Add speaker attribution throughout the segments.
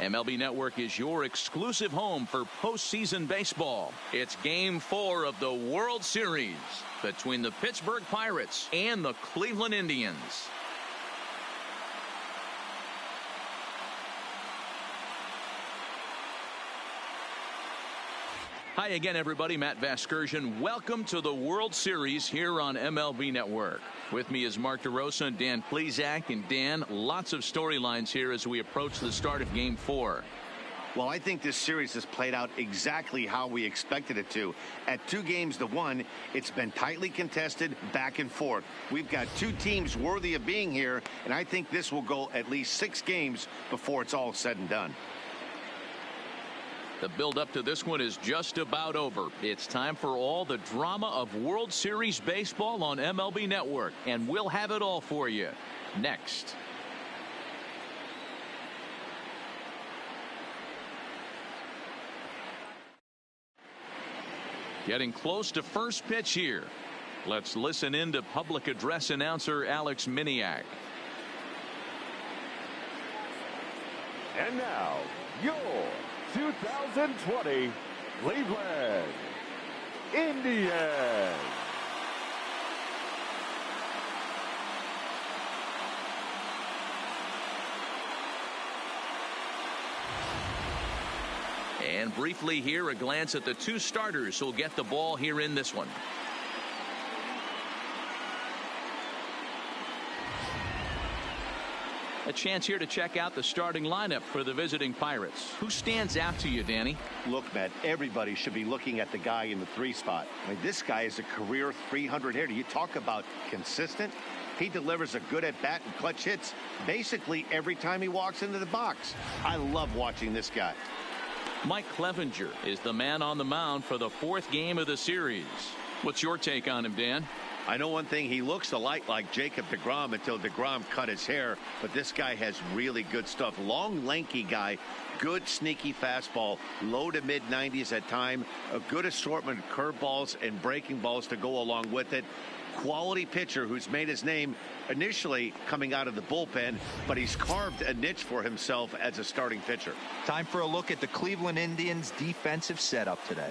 Speaker 1: MLB Network is your exclusive home for postseason baseball. It's Game 4 of the World Series between the Pittsburgh Pirates and the Cleveland Indians. Hi again, everybody. Matt Vasgersian. Welcome to the World Series here on MLB Network. With me is Mark DeRosa and Dan Plesac. And Dan, lots of storylines here as we approach the start of Game 4.
Speaker 2: Well, I think this series has played out exactly how we expected it to. At 2-1, it's been tightly contested, back and forth. We've got two teams worthy of being here, and I think this will go at least 6 games before it's all said and done.
Speaker 1: The build-up to this one is just about over. It's time for all the drama of World Series baseball on MLB Network, and we'll have it all for you next. Getting close to first pitch here. Let's listen in to public address announcer Alex Miniak.
Speaker 3: And now, your 2020 Cleveland Indians.
Speaker 1: And briefly here, a glance at the 2 starters who'll get the ball here in this one. A chance here to check out the starting lineup for the visiting Pirates. Who stands out to you, Danny?
Speaker 2: Look, Matt, everybody should be looking at the guy in the 3 spot. I mean, this guy is a career 300 hitter. You talk about consistent. He delivers a good at-bat and clutch hits basically every time he walks into the box. I love watching this guy.
Speaker 1: Mike Clevenger is the man on the mound for the 4th game of the series. What's your take on him, Dan?
Speaker 2: I know one thing, he looks a lot like Jacob deGrom until deGrom cut his hair, but this guy has really good stuff. Long, lanky guy, good sneaky fastball, low to mid 90s at time, a good assortment of curveballs and breaking balls to go along with it. Quality pitcher who's made his name initially coming out of the bullpen, but he's carved a niche for himself as a starting pitcher.
Speaker 4: Time for a look at the Cleveland Indians defensive setup today.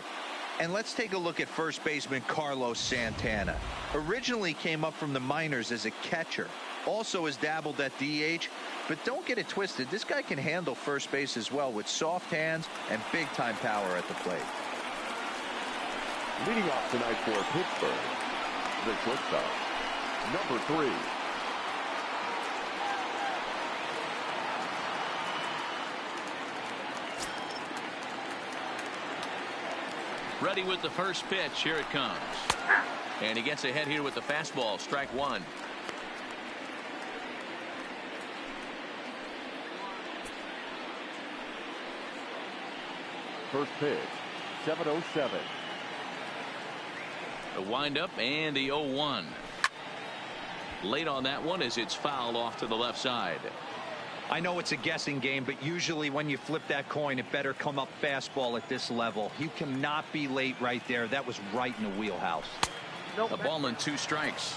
Speaker 4: And let's take a look at first baseman Carlos Santana. Originally came up from the minors as a catcher. Also has dabbled at DH. But don't get it twisted. This guy can handle first base as well with soft hands and big-time power at the plate.
Speaker 3: Leading off tonight for Pittsburgh, the shortstop, number 3.
Speaker 1: Ready with the first pitch. Here it comes. And he gets ahead here with the fastball. Strike 1.
Speaker 3: First pitch, 7:07.
Speaker 1: The windup and the 0-1. Late on that one as it's fouled off to the left side.
Speaker 4: I know it's a guessing game, but usually when you flip that coin, it better come up fastball at this level. You cannot be late right there. That was right in the wheelhouse.
Speaker 1: A ball and 2 strikes.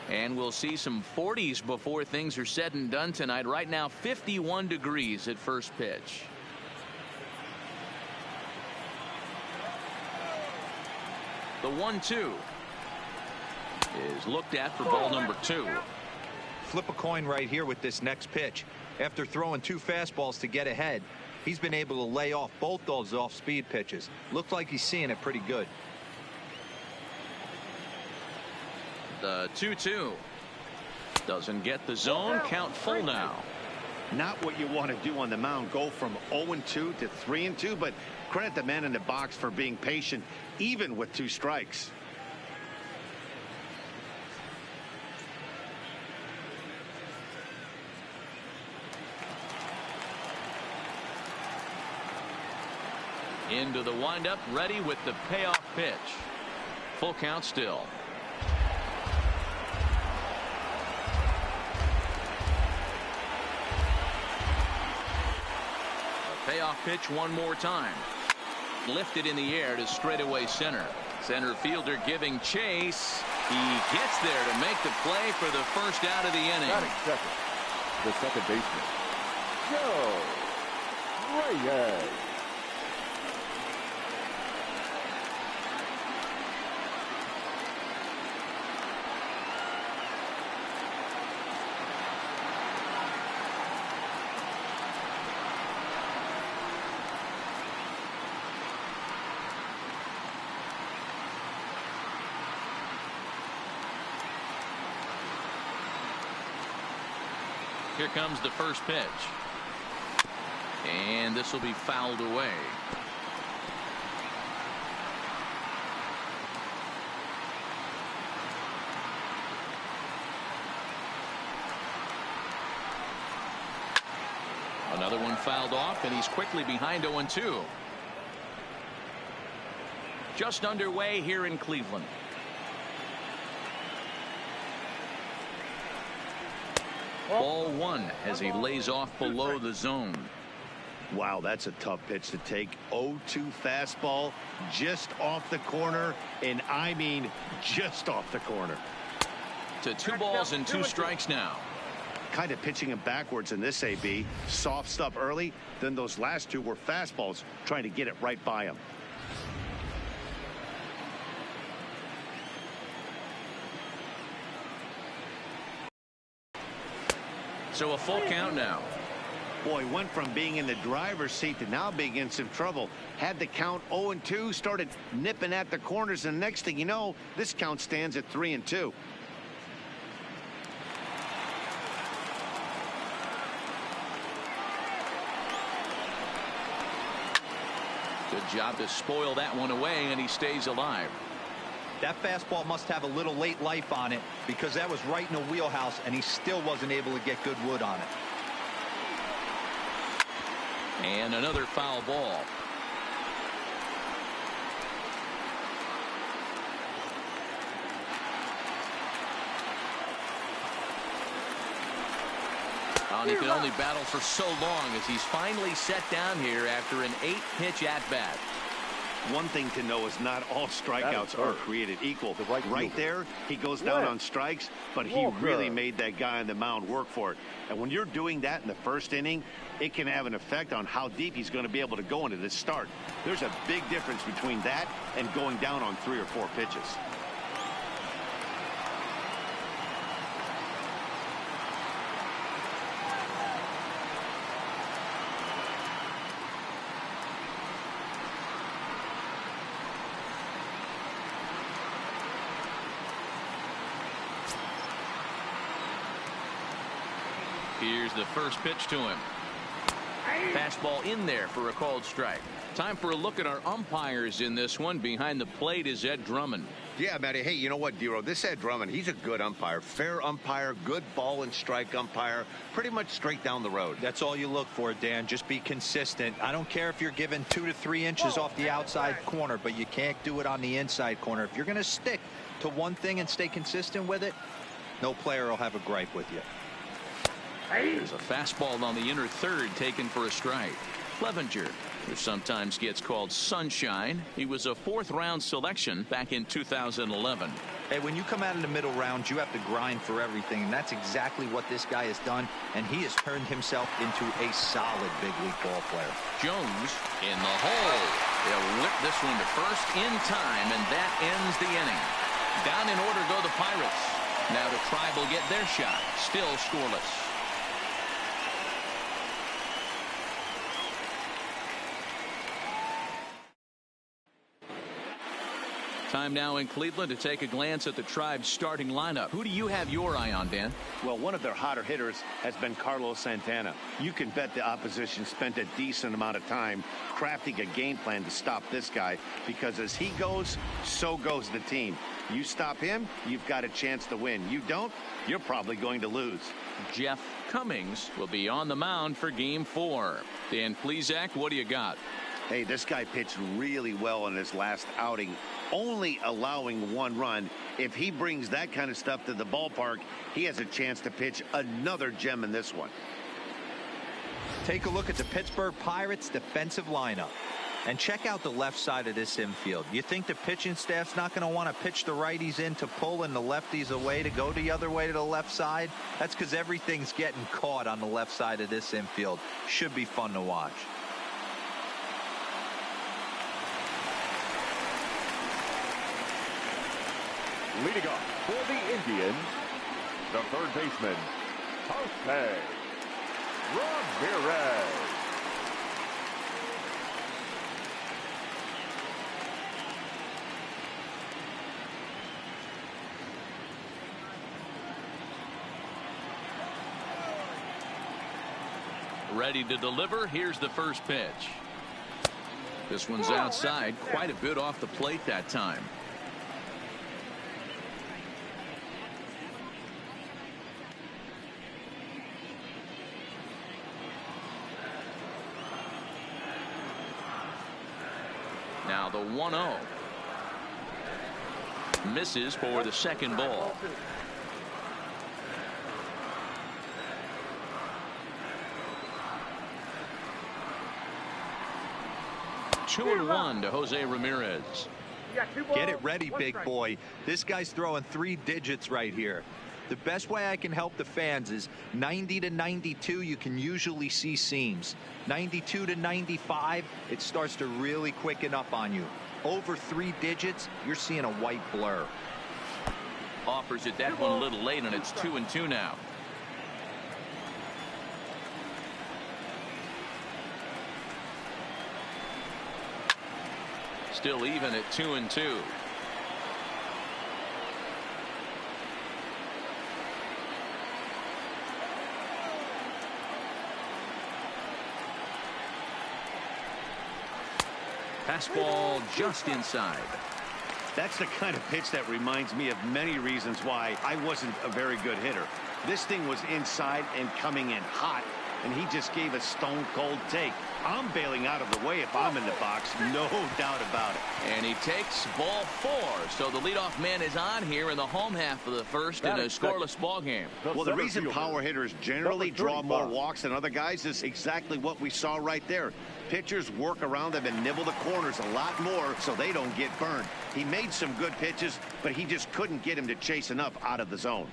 Speaker 1: And we'll see some 40s before things are said and done tonight. Right now, 51 degrees at first pitch. The 1-2 is looked at for ball number 2.
Speaker 4: Flip a coin right here with this next pitch. After throwing 2 fastballs to get ahead, he's been able to lay off both those off-speed pitches. Looks like he's seeing it pretty good.
Speaker 1: The 2-2 doesn't get the zone. Count full now.
Speaker 2: Not what you want to do on the mound, go from 0-2 to 3-2, but credit the man in the box for being patient even with 2 strikes.
Speaker 1: Into the windup, ready with the payoff pitch. Full count still. A payoff pitch one more time. Lifted in the air to straightaway center. Center fielder giving chase. He gets there to make the play for the first out of the inning.
Speaker 3: Batting second, the second baseman, Joe Reyes.
Speaker 1: Here comes the first pitch. And this will be fouled away. Another one fouled off, and he's quickly behind 0-2. Just underway here in Cleveland. Ball one as he lays off below the zone.
Speaker 2: Wow, that's a tough pitch to take. 0-2 fastball just off the corner, and I mean just off the corner.
Speaker 1: To 2 balls and 2 strikes now.
Speaker 2: Kind of pitching him backwards in this AB. Soft stuff early, then those last 2 were fastballs trying to get it right by him.
Speaker 1: So a full count now.
Speaker 2: Boy, went from being in the driver's seat to now being in some trouble. Had the count 0-2, started nipping at the corners, and the next thing you know, this count stands at 3-2.
Speaker 1: Good job to spoil that one away, and he stays alive.
Speaker 4: That fastball must have a little late life on it, because that was right in the wheelhouse, and he still wasn't able to get good wood on it.
Speaker 1: And another foul ball. And he could only battle for so long as he's finally set down here after an 8-pitch at-bat.
Speaker 2: One thing to know is not all strikeouts are created equal. Right there, he goes down on strikes, but he really made that guy on the mound work for it. And when you're doing that in the first inning, it can have an effect on how deep he's going to be able to go into this start. There's a big difference between that and going down on 3 or 4 pitches.
Speaker 1: Here's the first pitch to him. Fastball in there for a called strike. Time for a look at our umpires in this one. Behind the plate is Ed Drummond.
Speaker 2: Yeah, Matty. Hey, you know what, Dero? This Ed Drummond, he's a good umpire. Fair umpire, good ball and strike umpire. Pretty much straight down the road.
Speaker 4: That's all you look for, Dan. Just be consistent. I don't care if you're given 2 to 3 inches off the outside corner, but you can't do it on the inside corner. If you're going to stick to one thing and stay consistent with it, no player will have a gripe with you.
Speaker 1: There's a fastball on the inner third taken for a strike. Clevenger, who sometimes gets called Sunshine. He was a 4th-round selection back in 2011.
Speaker 4: Hey, when you come out in the middle rounds, you have to grind for everything, and that's exactly what this guy has done, and he has turned himself into a solid big league ball player.
Speaker 1: Jones in the hole. He'll whip this one to first in time, and that ends the inning. Down in order go the Pirates. Now the Tribe will get their shot. Still scoreless. Time now in Cleveland to take a glance at the Tribe's starting lineup. Who do you have your eye on, Dan?
Speaker 2: Well, one of their hotter hitters has been Carlos Santana. You can bet the opposition spent a decent amount of time crafting a game plan to stop this guy, because as he goes, so goes the team. You stop him, you've got a chance to win. You don't, you're probably going to lose.
Speaker 1: Jeff Cummings will be on the mound for Game 4. Dan Plesac, what do you got?
Speaker 2: Hey, this guy pitched really well in his last outing, only allowing 1 run. If he brings that kind of stuff to the ballpark, he has a chance to pitch another gem in this one.
Speaker 4: Take a look at the Pittsburgh Pirates defensive lineup and check out the left side of this infield. You think the pitching staff's not going to want to pitch the righties in to pull and the lefties away to go the other way to the left side? That's because everything's getting caught on the left side of this infield. Should be fun to watch.
Speaker 3: Leading off for the Indians, the third baseman, Jose Ramirez.
Speaker 1: Ready to deliver. Here's the first pitch. This one's outside, quite a bit off the plate that time. Now the 1-0. Misses for the second ball. Two and one to Jose Ramirez.
Speaker 4: Get it ready, big boy. This guy's throwing 3 digits right here. The best way I can help the fans is 90 to 92. You can usually see seams. 92 to 95, it starts to really quicken up on you. Over 3 digits, you're seeing a white blur.
Speaker 1: Offers it that one a little late, and it's 2-2 now. Still even at 2-2. Fastball just inside.
Speaker 2: That's the kind of pitch that reminds me of many reasons why I wasn't a very good hitter. This thing was inside and coming in hot, and he just gave a stone-cold take. I'm bailing out of the way if I'm in the box, no doubt about it.
Speaker 1: And he takes ball 4. So the leadoff man is on here in the home half of the first in a scoreless ball game.
Speaker 2: Well, the reason power hitters generally draw more walks than other guys is exactly what we saw right there. Pitchers work around them and nibble the corners a lot more so they don't get burned. He made some good pitches, but he just couldn't get him to chase enough out of the zone.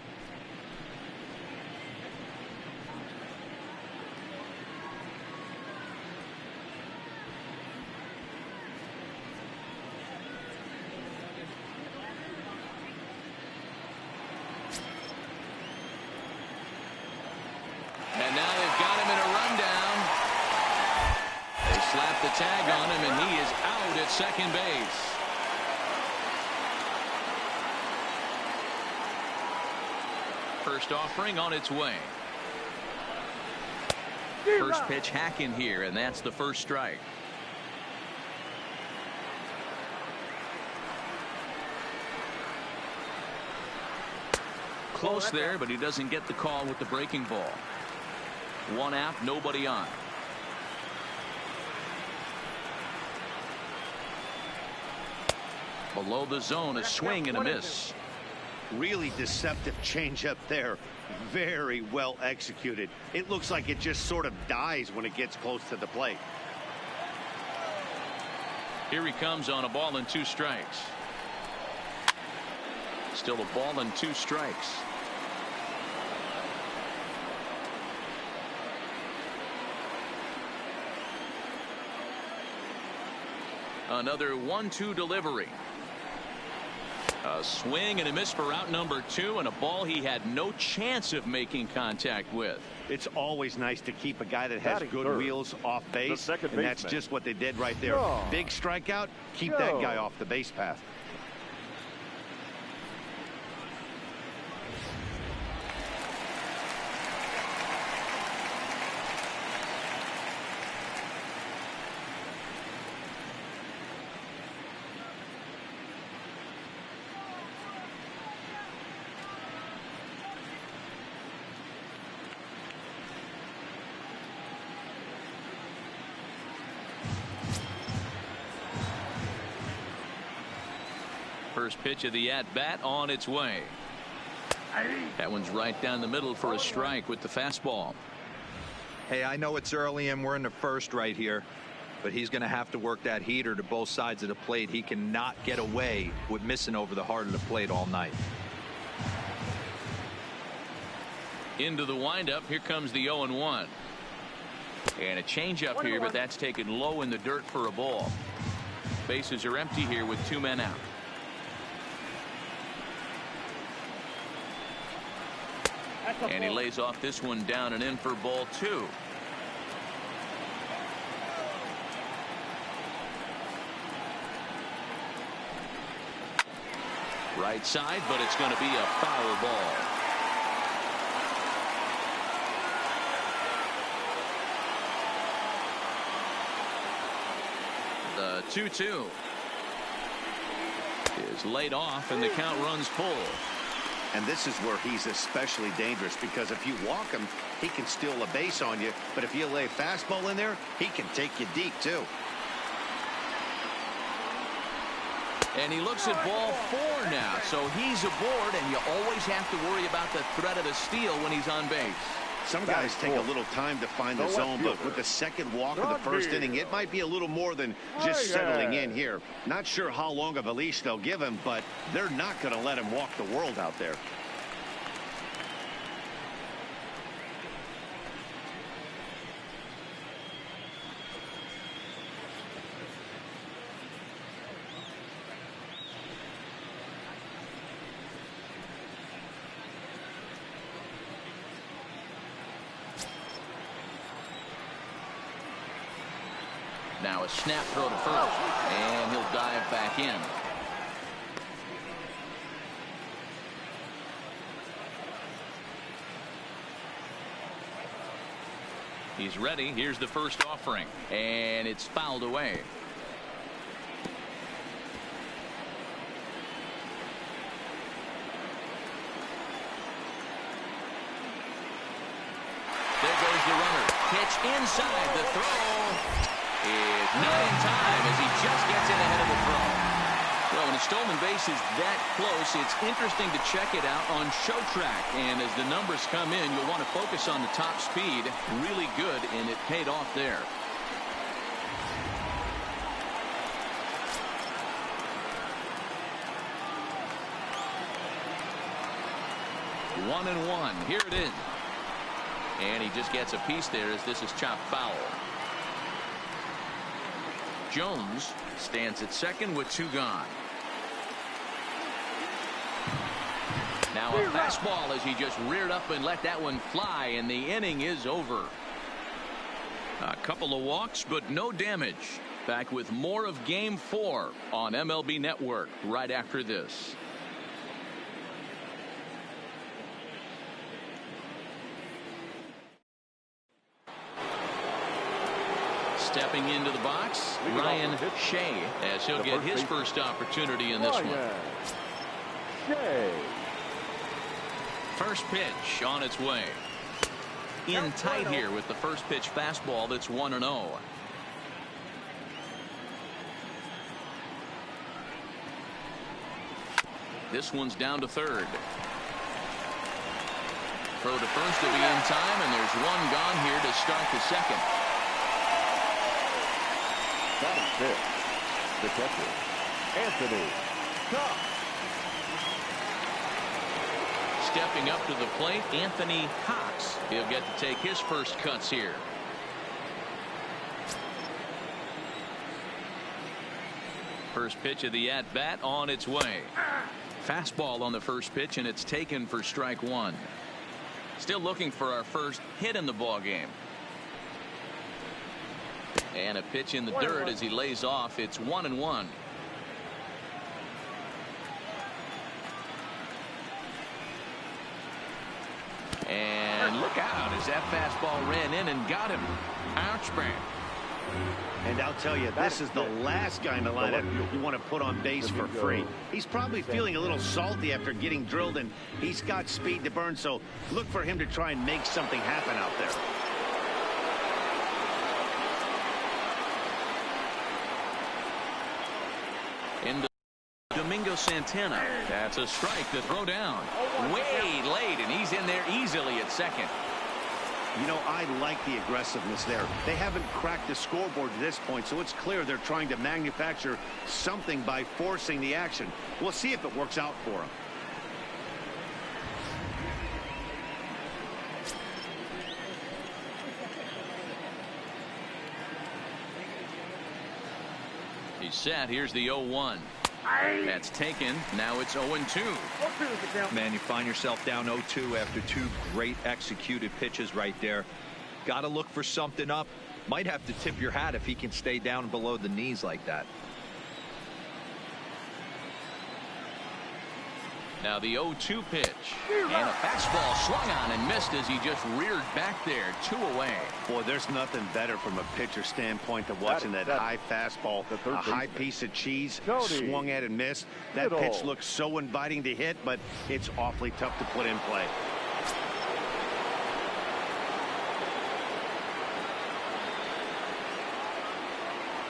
Speaker 1: And now they've got him in a rundown. They slap the tag on him, and he is out at second base. First offering on its way. First pitch hacking here, and that's the first strike. Close there, but he doesn't get the call with the breaking ball. 1 out, nobody on. Below the zone, a swing and a miss.
Speaker 2: Really deceptive changeup there. Very well executed. It looks like it just sort of dies when it gets close to the plate.
Speaker 1: Here he comes on a ball and 2 strikes. Still a ball and 2 strikes. Another 1-2 delivery. A swing and a miss for out number 2, and a ball he had no chance of making contact with.
Speaker 2: It's always nice to keep a guy that has good wheels off base, and that's just what they did right there. Big strikeout, keep that guy off the base path.
Speaker 1: First pitch of the at-bat on its way. That one's right down the middle for a strike with the fastball.
Speaker 4: Hey, I know it's early and we're in the first right here, but he's going to have to work that heater to both sides of the plate. He cannot get away with missing over the heart of the plate all night.
Speaker 1: Into the windup. Here comes the 0-1. And a changeup here, but that's taken low in the dirt for a ball. Bases are empty here with 2 men out. And he lays off this one down and in for ball 2. Right side, but it's going to be a foul ball. The 2-2 is laid off, and the count runs full.
Speaker 2: And this is where he's especially dangerous, because if you walk him, he can steal a base on you. But if you lay a fastball in there, he can take you deep, too.
Speaker 1: And he looks at ball 4 now, so he's aboard, and you always have to worry about the threat of a steal when he's on base.
Speaker 2: Some guys take a little time to find the zone, but with the second walk of the first inning, it might be a little more than just settling in here. Not sure how long of a leash they'll give him, but they're not going to let him walk the world out there.
Speaker 1: Now a snap throw to first, and he'll dive back in. He's ready. Here's the first offering, and it's fouled away. There goes the runner. Pitch inside. The throw is not in time as he just gets in ahead of the throw. Well, when a stolen base is that close, it's interesting to check it out on show track. And as the numbers come in, you'll want to focus on the top speed. Really good, and it paid off there. One and one. Here it is. And he just gets a piece there as this is chopped foul. Jones stands at second with 2 gone. Now a fastball as he just reared up and let that one fly, and the inning is over. A couple of walks, but no damage. Back with more of Game 4 on MLB Network right after this. Stepping into the box, Ryan Shea, as he'll get his first opportunity in this one. First pitch on its way. In tight here with the first pitch fastball that's 1-0. This one's down to third. Throw to first to be in time, and there's one gone here to start the second.
Speaker 3: Batting fifth, the catcher, Anthony Cox.
Speaker 1: Stepping up to the plate, Anthony Cox. He'll get to take his first cuts here. First pitch of the at-bat on its way. Fastball on the first pitch, and it's taken for strike 1. Still looking for our first hit in the ball game. And a pitch in the dirt as he lays off. It's 1-1. And look out as that fastball ran in and got him. Ouch, man.
Speaker 2: And I'll tell you, this is the last guy in the lineup you want to put on base for free. He's probably feeling a little salty after getting drilled, and he's got speed to burn, so look for him to try and make something happen out there.
Speaker 1: Into Domingo Santana. That's a strike to throw down. Way late, and he's in there easily at second.
Speaker 2: You know, I like the aggressiveness there. They haven't cracked the scoreboard to this point, so it's clear they're trying to manufacture something by forcing the action. We'll see if it works out for them.
Speaker 1: He's set. Here's the 0-1. That's taken. Now it's 0-2.
Speaker 4: Man, you find yourself down 0-2 after two great executed pitches right there. Got to look for something up. Might have to tip your hat if he can stay down below the knees like that.
Speaker 1: Now the 0-2 pitch. And a fastball swung on and missed as he just reared back there. 2 away.
Speaker 2: Boy, there's nothing better from a pitcher standpoint than watching that high fastball, a high piece of cheese, swung at and missed. That pitch looks so inviting to hit, but it's awfully tough to put in play.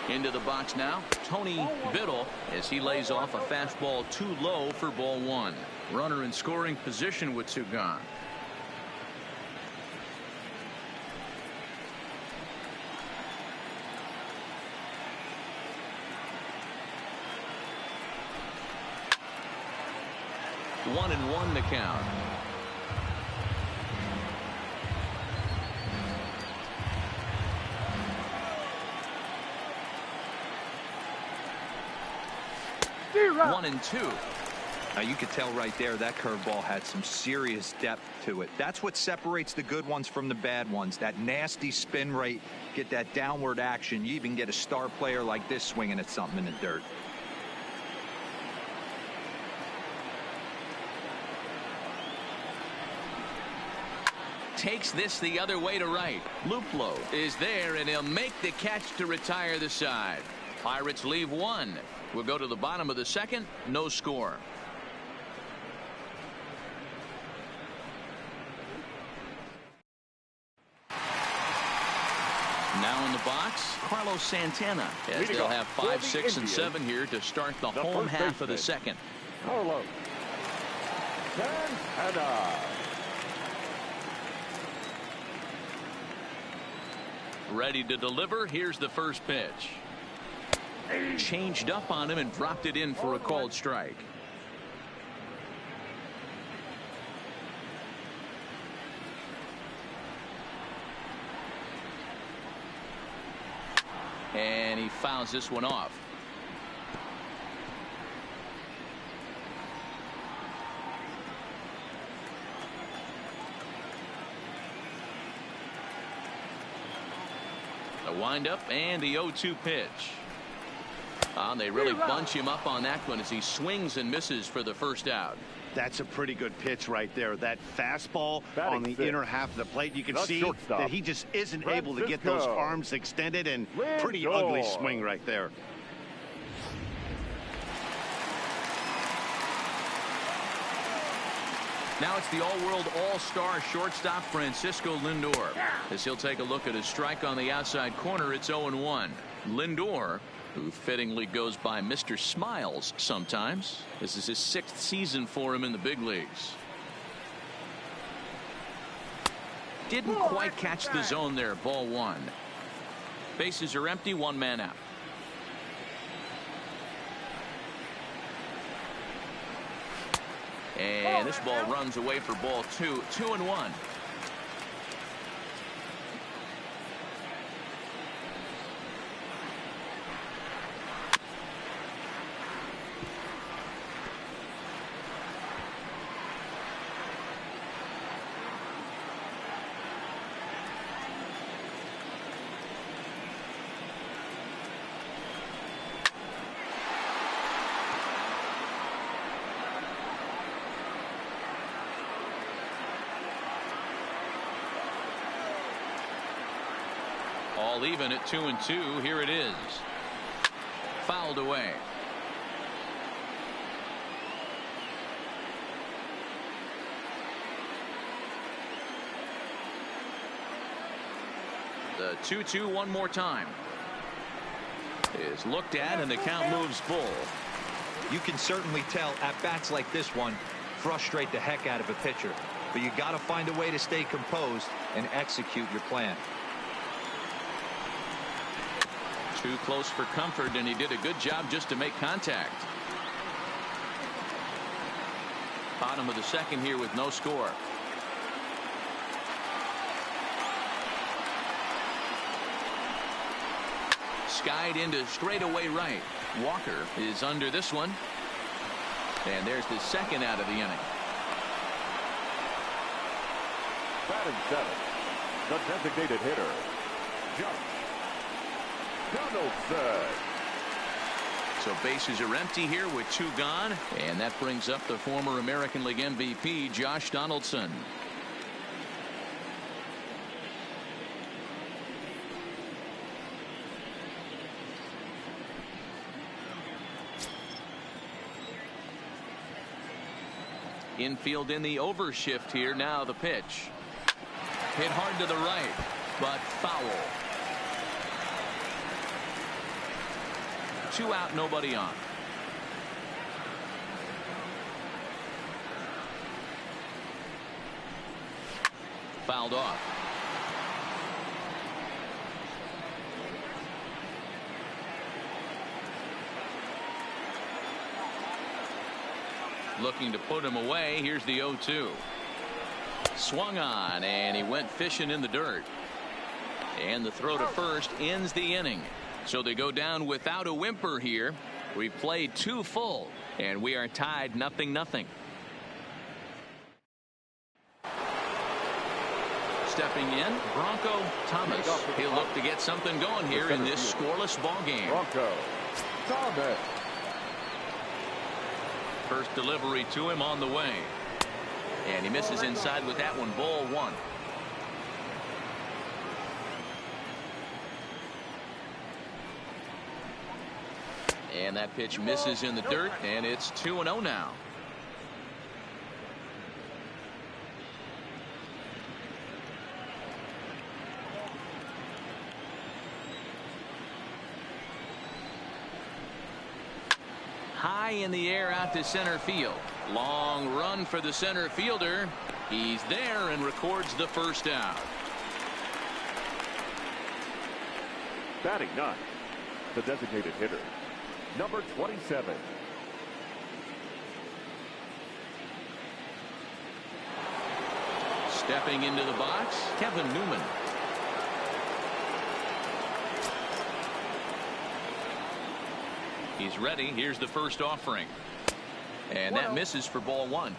Speaker 1: Into the box now, Tony Biddle, as he lays off a fastball too low for ball 1. Runner in scoring position with 2 gone. One and one to count. One and two.
Speaker 4: Now you could tell right there that curveball had some serious depth to it. That's what separates the good ones from the bad ones. That nasty spin rate, get that downward action. You even get a star player like this swinging at something in the dirt.
Speaker 1: Takes this the other way to right. Luplow is there, and he'll make the catch to retire the side. Pirates leave 1. We'll go to the bottom of the 2nd. No score. Now in the box, Carlos Santana, as they'll have 5, 6, and 7 here to start the home half of the 2nd.
Speaker 3: Carlos Santana.
Speaker 1: Ready to deliver. Here's the first pitch. Changed up on him and dropped it in for a called strike. And he fouls this one off. A windup and the 0-2 pitch. They really bunch him up on that one as he swings and misses for the first out.
Speaker 2: That's a pretty good pitch right there. That fastball on the inner half of the plate. You can see that he just isn't able to get those arms extended, and pretty ugly swing right there.
Speaker 1: Now it's the all-world all-star shortstop Francisco Lindor. As he'll take a look at his strike on the outside corner, it's 0-1. Lindor, who fittingly goes by Mr. Smiles sometimes. This is his 6th season for him in the big leagues. Didn't quite catch the zone there. Ball 1. Bases are empty. 1 man out. And this ball runs away for ball 2. 2-1. All even at 2-2. Here it is. Fouled away. The 2-2 one more time. Is looked at and the count moves full.
Speaker 4: You can certainly tell at bats like this one frustrate the heck out of a pitcher, but you got to find a way to stay composed and execute your plan.
Speaker 1: Too close for comfort, and he did a good job just to make contact. Bottom of the 2nd here with no score. Skied into straightaway right. Walker is under this one. And there's the second out of the inning.
Speaker 3: Batting seventh, the designated hitter, Josh Donaldson.
Speaker 1: So bases are empty here with 2 gone. And that brings up the former American League MVP, Josh Donaldson. Infield in the overshift here. Now the pitch. Hit hard to the right, but foul. 2 out, nobody on. Fouled off. Looking to put him away. Here's the 0-2. Swung on, and he went fishing in the dirt. And the throw to first ends the inning. So they go down without a whimper here. We've played 2 full, and we are tied 0-0. Stepping in, Bronco Thomas. He'll look to get something going here in this scoreless ball game.
Speaker 3: Bronco Thomas.
Speaker 1: First delivery to him on the way. And he misses inside with that one. Ball 1. And that pitch misses in the dirt, and it's 2-0 now. High in the air out to center field. Long run for the center fielder. He's there and records the first out.
Speaker 3: Batting ninth, the designated hitter, number 27.
Speaker 1: Stepping into the box, Kevin Newman. He's ready. Here's the first offering. And that misses for ball 1.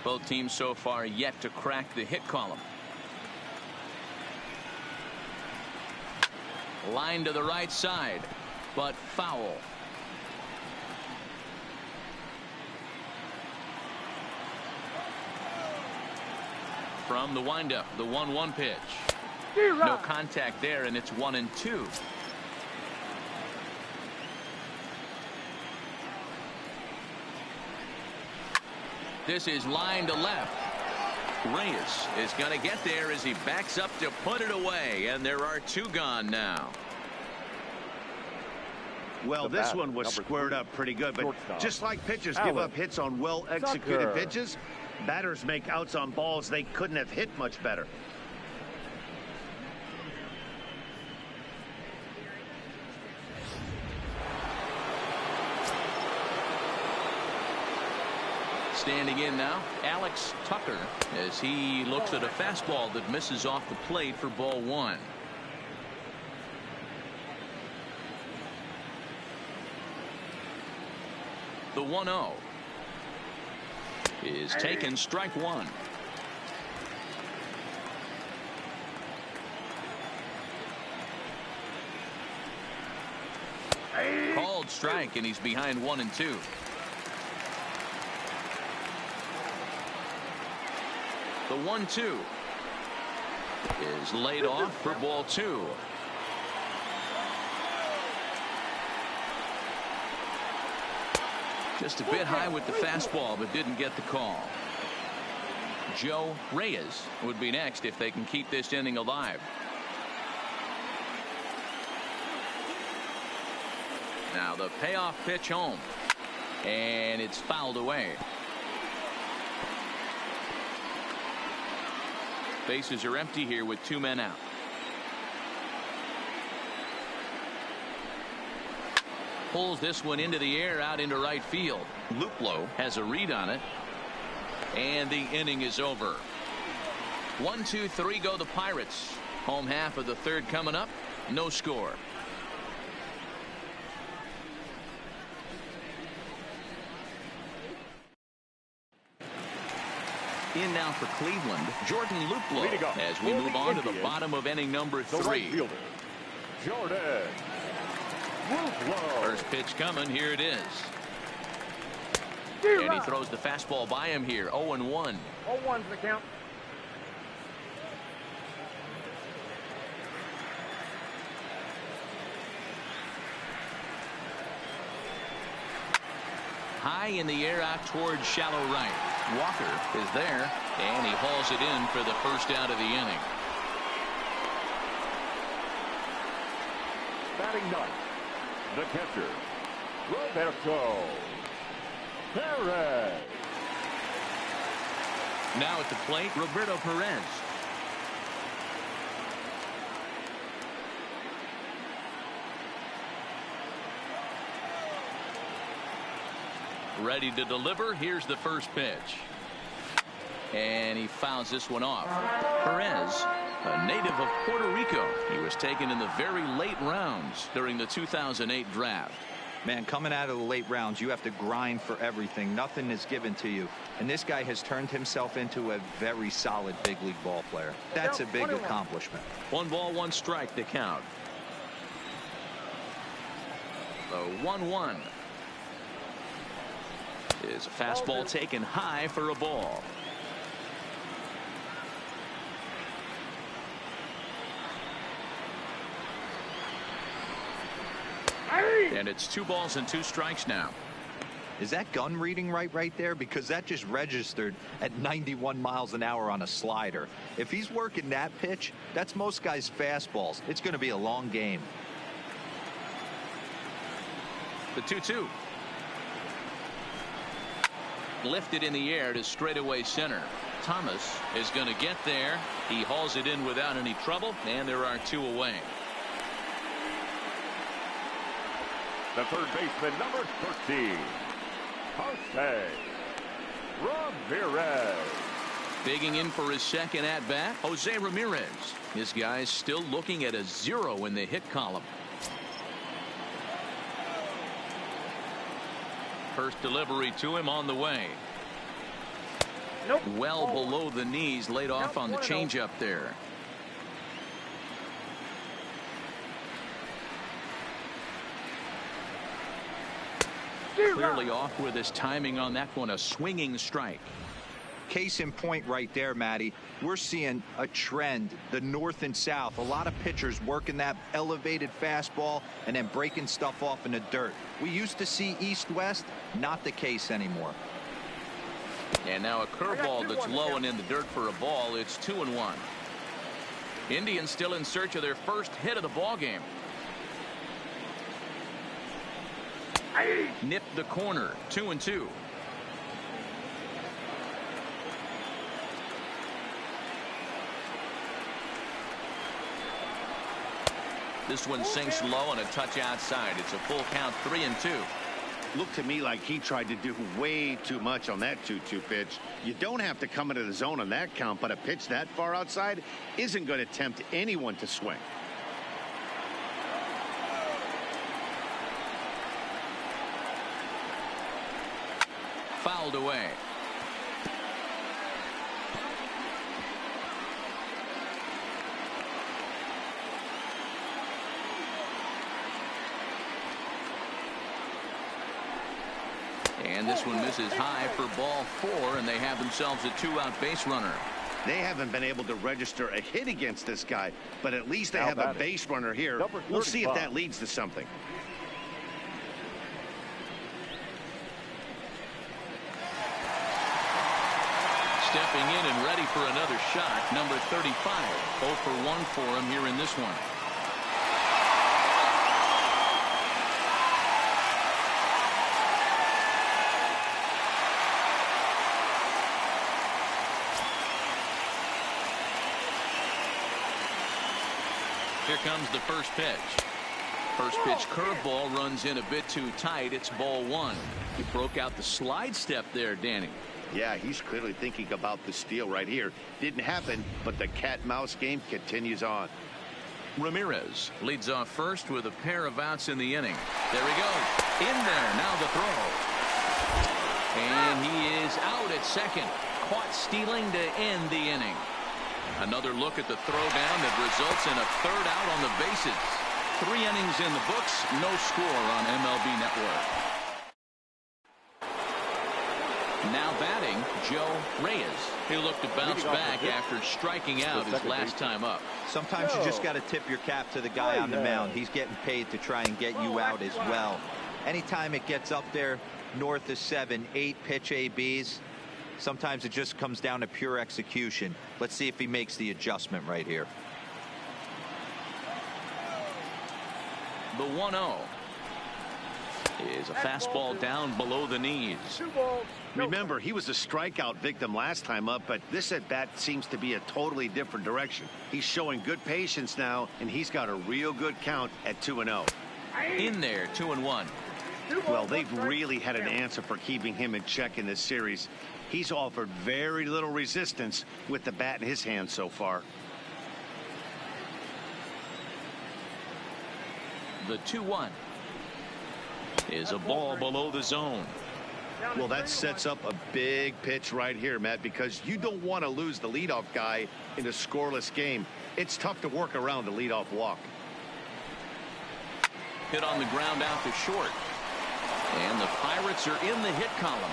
Speaker 1: Both teams so far yet to crack the hit column. Line to the right side, but foul. From the windup, the 1-1 pitch. No contact there, and it's 1-2. This is line to left. Reyes is going to get there as he backs up to put it away, and there are 2 gone now.
Speaker 2: Well, this one was squared up pretty good, but just like pitchers give up hits on well-executed pitches, batters make outs on balls they couldn't have hit much better.
Speaker 1: Standing in now, Alex Tucker, as he looks at a fastball that misses off the plate for ball 1. The 1-0 is taken, strike 1. Called strike, and he's behind 1-2. The 1-2 is laid off for ball 2. Just a bit high with the fastball, but didn't get the call. Joe Reyes would be next if they can keep this inning alive. Now the payoff pitch home, and it's fouled away. Bases are empty here with 2 men out. Pulls this one into the air out into right field. Luplow has a read on it, and the inning is over. 1-2-3 go the Pirates. Home half of the third coming up. No score. In now for Cleveland, Jordan Luplow, as we move on to the bottom of inning number 3.
Speaker 3: Right fielder, Jordan Luplow.
Speaker 1: First pitch coming. Here it is. And he throws the fastball by him here. 0-1.
Speaker 5: 0-1's the count.
Speaker 1: High in the air out towards shallow right. Walker is there, and he hauls it in for the first out of the inning.
Speaker 3: Batting ninth, the catcher, Roberto Perez.
Speaker 1: Now at the plate, Roberto Perez. Ready to deliver. Here's the first pitch. And he fouls this one off. Perez, a native of Puerto Rico. He was taken in the very late rounds during the 2008 draft.
Speaker 4: Man, coming out of the late rounds, you have to grind for everything. Nothing is given to you. And this guy has turned himself into a very solid big league ball player. That's a big accomplishment.
Speaker 1: 1-1 strike to count. The 1-1 is a fastball taken high for a ball. And it's 2 balls and 2 strikes now.
Speaker 4: Is that gun reading right there? Because that just registered at 91 miles an hour on a slider. If he's working that pitch, that's most guys' fastballs. It's going to be a long game.
Speaker 1: The 2-2. Lifted in the air to straightaway center. Thomas is going to get there. He hauls it in without any trouble, and there are 2 away.
Speaker 3: The third baseman, number 13, Jose Ramirez.
Speaker 1: Digging in for his second at-bat, Jose Ramirez. This guy's still looking at a 0 in the hit column. First delivery to him on the way.
Speaker 5: Nope.
Speaker 1: Well below the knees, laid off on the changeup there. Clearly off with his timing on that one, a swinging strike.
Speaker 4: Case in point right there, Matty. We're seeing a trend, the north and south. A lot of pitchers working that elevated fastball and then breaking stuff off in the dirt. We used to see east-west, not the case anymore.
Speaker 1: And now a curveball that's low and in the dirt for a ball. It's 2-1. Indians still in search of their first hit of the ball game. Nipped the corner. 2-2. This one sinks low and a touch outside. It's a full count, 3-2.
Speaker 2: Looked to me like he tried to do way too much on that 2-2 pitch. You don't have to come into the zone on that count, but a pitch that far outside isn't going to tempt anyone to swing.
Speaker 1: Fouled away. And this one misses high for ball 4, and they have themselves a 2-out base runner.
Speaker 2: They haven't been able to register a hit against this guy, but at least they have a base runner here. We'll see if that leads to something.
Speaker 1: Stepping in and ready for another shot, number 35. 0 for 1 for him here in this one. Here comes the first pitch. First pitch curveball runs in a bit too tight. It's ball 1. He broke out the slide step there, Danny.
Speaker 2: Yeah, he's clearly thinking about the steal right here. Didn't happen, but the cat-mouse game continues on.
Speaker 1: Ramirez leads off first with a pair of outs in the inning. There he goes. In there. Now the throw. And he is out at second. Caught stealing to end the inning. Another look at the throwdown that results in a third out on the bases. 3 innings in the books. No score on MLB Network. Now batting, Joe Reyes. He looked to bounce back after striking out his last time up.
Speaker 4: Sometimes you just got to tip your cap to the guy on the mound. He's getting paid to try and get you out as well. Anytime it gets up there north of 7, 8 pitch ABs, sometimes it just comes down to pure execution. Let's see if he makes the adjustment right here.
Speaker 1: The 1-0 is a fastball down below the knees.
Speaker 5: 2 balls.
Speaker 2: Remember, he was a strikeout victim last time up, but this at bat seems to be a totally different direction. He's showing good patience now, and he's got a real good count at 2-0.
Speaker 1: In there, 2-1.
Speaker 2: Well, they've really had an answer for keeping him in check in this series. He's offered very little resistance with the bat in his hand so far.
Speaker 1: The 2-1 is a ball below the zone.
Speaker 2: Well, that sets up a big pitch right here, Matt, because you don't want to lose the leadoff guy in a scoreless game. It's tough to work around the leadoff walk.
Speaker 1: Hit on the ground out to short. And the Pirates are in the hit column.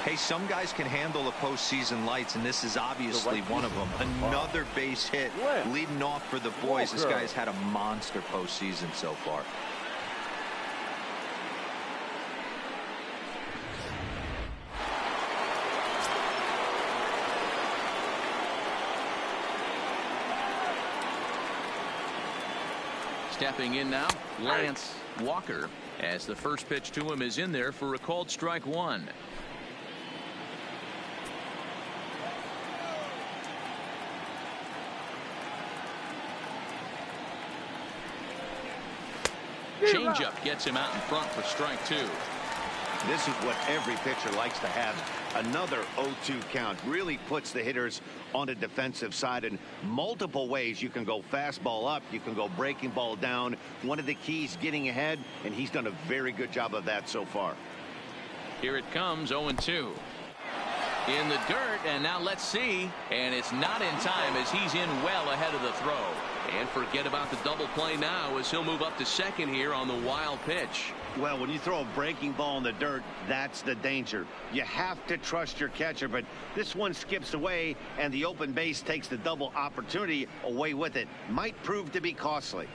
Speaker 4: Hey, some guys can handle the postseason lights, and this is obviously one of them. Another base hit leading off for the boys. This guy's had a monster postseason so far.
Speaker 1: Stepping in now, Lance Walker, as the first pitch to him is in there for a called strike 1. Changeup gets him out in front for strike 2.
Speaker 2: This is what every pitcher likes to have. Another 0-2 count really puts the hitters on the defensive side in multiple ways. You can go fastball up, you can go breaking ball down. One of the keys, getting ahead, and he's done a very good job of that so far.
Speaker 1: Here it comes, 0-2. In the dirt, and now let's see. And it's not in time as he's in well ahead of the throw. And forget about the double play now as he'll move up to second here on the wild pitch.
Speaker 2: Well, when you throw a breaking ball in the dirt, that's the danger. You have to trust your catcher, but this one skips away, and the open base takes the double opportunity away with it. Might prove to be costly.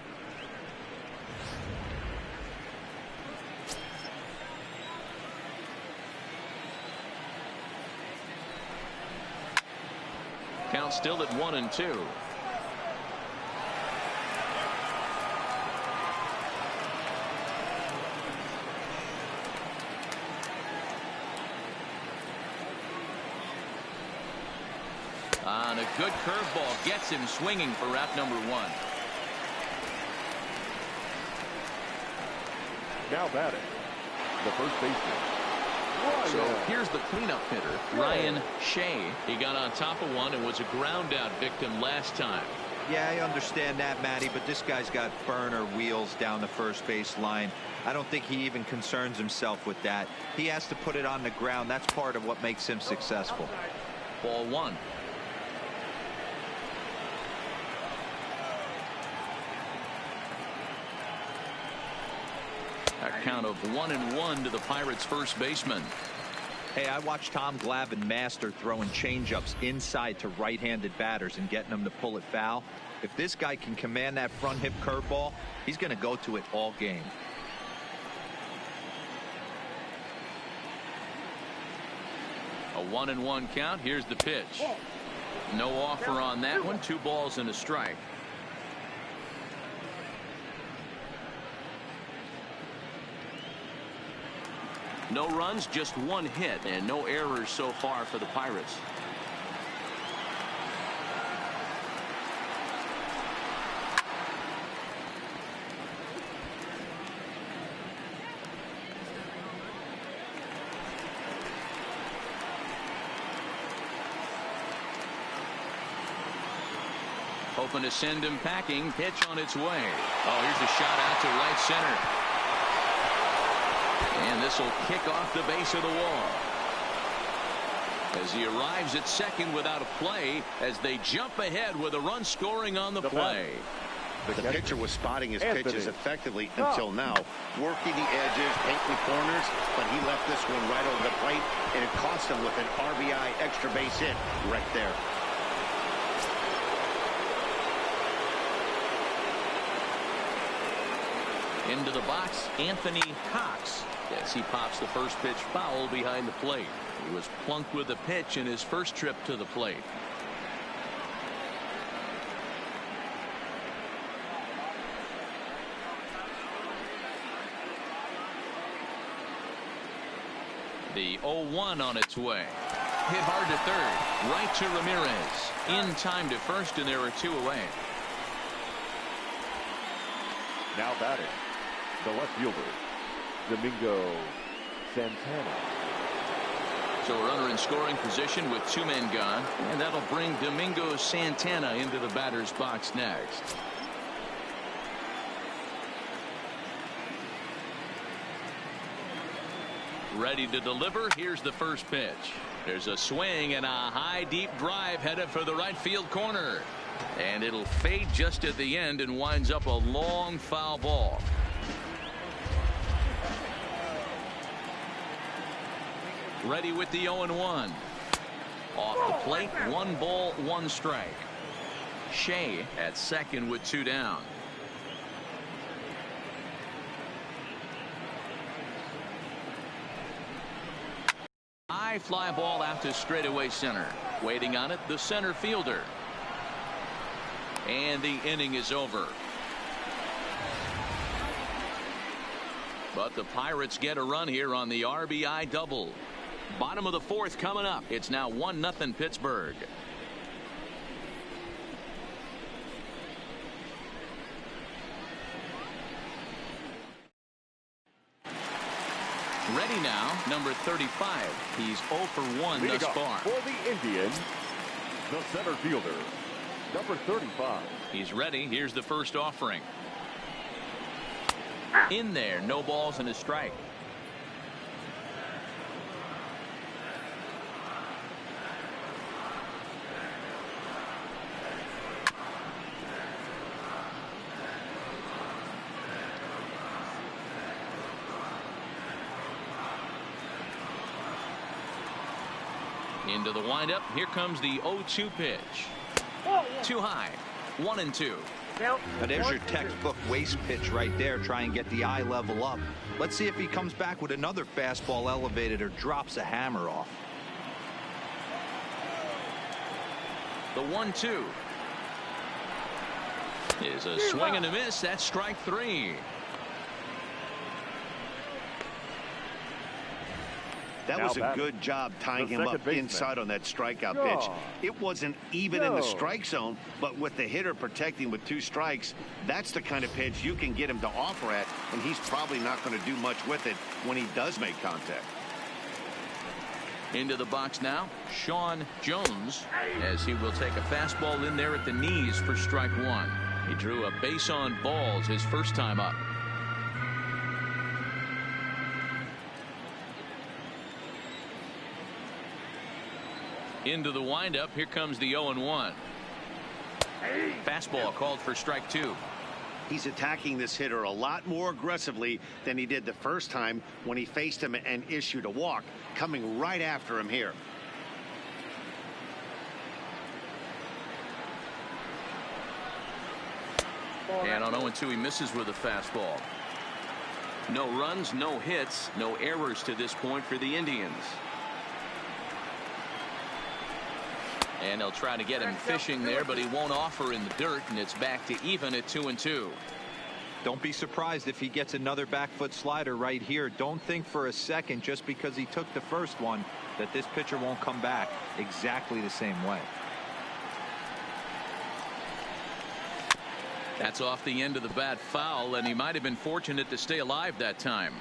Speaker 1: Count still at 1-2. And a good curveball gets him swinging for wrap number 1.
Speaker 3: Now batting, the first baseman.
Speaker 1: So here's the cleanup hitter, Ryan Shea. He got on top of one and was a ground out victim last time.
Speaker 4: Yeah, I understand that, Matty, but this guy's got burner wheels down the first base line. I don't think he even concerns himself with that. He has to put it on the ground. That's part of what makes him successful.
Speaker 1: Ball 1. A count of 1-1 to the Pirates' first baseman.
Speaker 4: Hey, I watched Tom Glavine master throwing changeups inside to right-handed batters and getting them to pull it foul. If this guy can command that front hip curveball, he's going to go to it all game.
Speaker 1: A 1-1 count. Here's the pitch. No offer on that one. 2 balls and a strike. No runs, just 1 hit, and no errors so far for the Pirates. hoping to send him packing. Pitch on its way. Oh, here's a shot out to right center. And this will kick off the base of the wall. As he arrives at second without a play, as they jump ahead with a run scoring on the play.
Speaker 2: The pitcher was spotting his pitches effectively until now, working the edges, painting corners, but he left this one right over the plate, and it cost him with an RBI extra base hit right there.
Speaker 1: Into the box, Anthony Cox, as he pops the first pitch foul behind the plate. He was plunked with the pitch in his first trip to the plate. The 0-1 on its way. Hit hard to third. Right to Ramirez. In time to first, and there are two away.
Speaker 3: Now batting, the left fielder, Domingo Santana.
Speaker 1: So a runner in scoring position with two men gone, and that'll bring Domingo Santana into the batter's box next. Ready to deliver. Here's the first pitch. There's a swing and a high deep drive headed for the right field corner, and it'll fade just at the end and winds up a long foul ball. Ready with the 0-1. Off the plate, 1 ball, 1 strike. Shea at second with 2 down. High fly ball out to straightaway center. Waiting on it, the center fielder. And the inning is over. But the Pirates get a run here on the RBI double. Bottom of the 4th coming up. It's now 1-0 Pittsburgh. Ready now, number 35. He's 0 for 1 thus far.
Speaker 3: For the Indians, the center fielder, number 35.
Speaker 1: He's ready. Here's the first offering. In there, no balls and a strike. Into the windup. Here comes the 0-2 pitch. Too high. 1-2.
Speaker 4: Now there's your textbook waste pitch right there. Try and get the eye level up. Let's see if he comes back with another fastball elevated or drops a hammer off.
Speaker 1: The 1-2 is a swing and a miss. That's strike 3.
Speaker 2: That was a good job tying him up inside on that strikeout pitch. It wasn't even in the strike zone, but with the hitter protecting with 2 strikes, that's the kind of pitch you can get him to offer at, and he's probably not going to do much with it when he does make contact.
Speaker 1: Into the box now, Sean Jones, as he will take a fastball in there at the knees for strike 1. He drew a base on balls his first time up. Into the windup. Here comes the 0-1. Fastball called for strike 2.
Speaker 2: He's attacking this hitter a lot more aggressively than he did the first time when he faced him and issued a walk, coming right after him here.
Speaker 1: And on 0-2 he misses with a fastball. No runs, no hits, no errors to this point for the Indians. And they'll try to get him fishing there, but he won't offer in the dirt, and it's back to even at 2-2.
Speaker 4: Don't be surprised if he gets another back foot slider right here. Don't think for a second, just because he took the first one, that this pitcher won't come back exactly the same way.
Speaker 1: That's off the end of the bat foul, and he might have been fortunate to stay alive that time.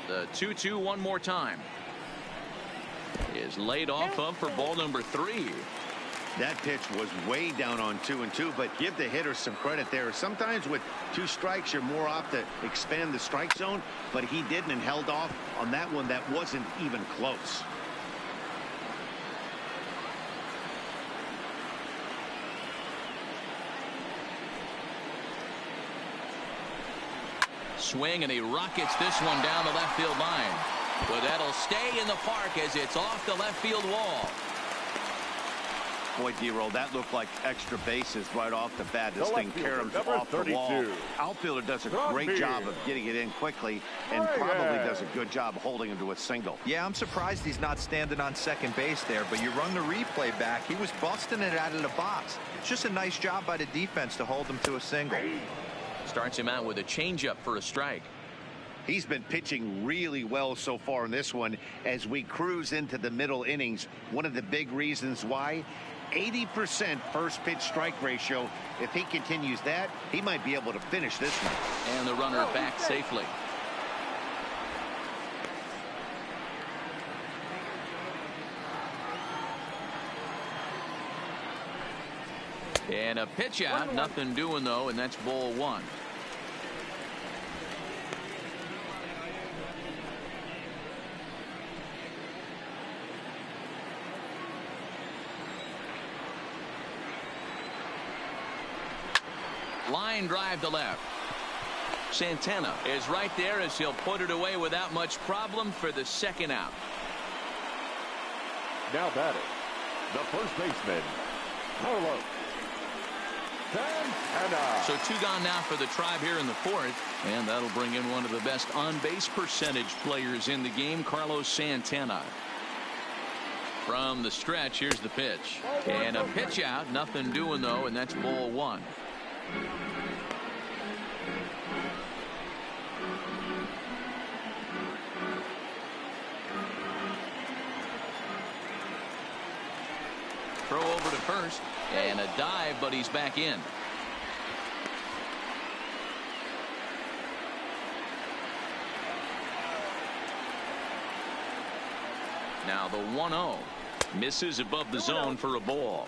Speaker 1: The 2-2 one more time. is laid off of for ball number 3.
Speaker 2: That pitch was way down on 2-2, but give the hitter some credit there. Sometimes with 2 strikes, you're more apt to expand the strike zone, but he didn't and held off on that one that wasn't even close.
Speaker 1: Swing, and he rockets this one down the left field line. But that'll stay in the park as it's off the left field wall.
Speaker 2: Boy, D-Roll, that looked like extra bases right off the bat. This thing caroms off
Speaker 3: 32.
Speaker 2: the wall. Outfielder does a great job of getting it in quickly and probably does a good job holding him to a single.
Speaker 4: Yeah, I'm surprised he's not standing on second base there, but you run the replay back. He was busting it out of the box. It's just a nice job by the defense to hold him to a single.
Speaker 1: Starts him out with a changeup for a strike.
Speaker 2: He's been pitching really well so far in this one as we cruise into the middle innings. One of the big reasons why, 80% first pitch strike ratio. If he continues that, he might be able to finish this one.
Speaker 1: And the runner back safely. And a pitch out, nothing doing though, and that's ball 1. Line drive to left. Santana is right there as he'll put it away without much problem for the second out.
Speaker 3: Now batting, the first baseman, Carlos Santana.
Speaker 1: So 2 gone now for the Tribe here in the 4th, and that'll bring in one of the best on-base percentage players in the game, Carlos Santana. From the stretch, here's the pitch. And a pitch out, nothing doing though, and that's ball 1. Throw over to first, and a dive, but he's back in. Now the 1-0 misses above the zone for a ball.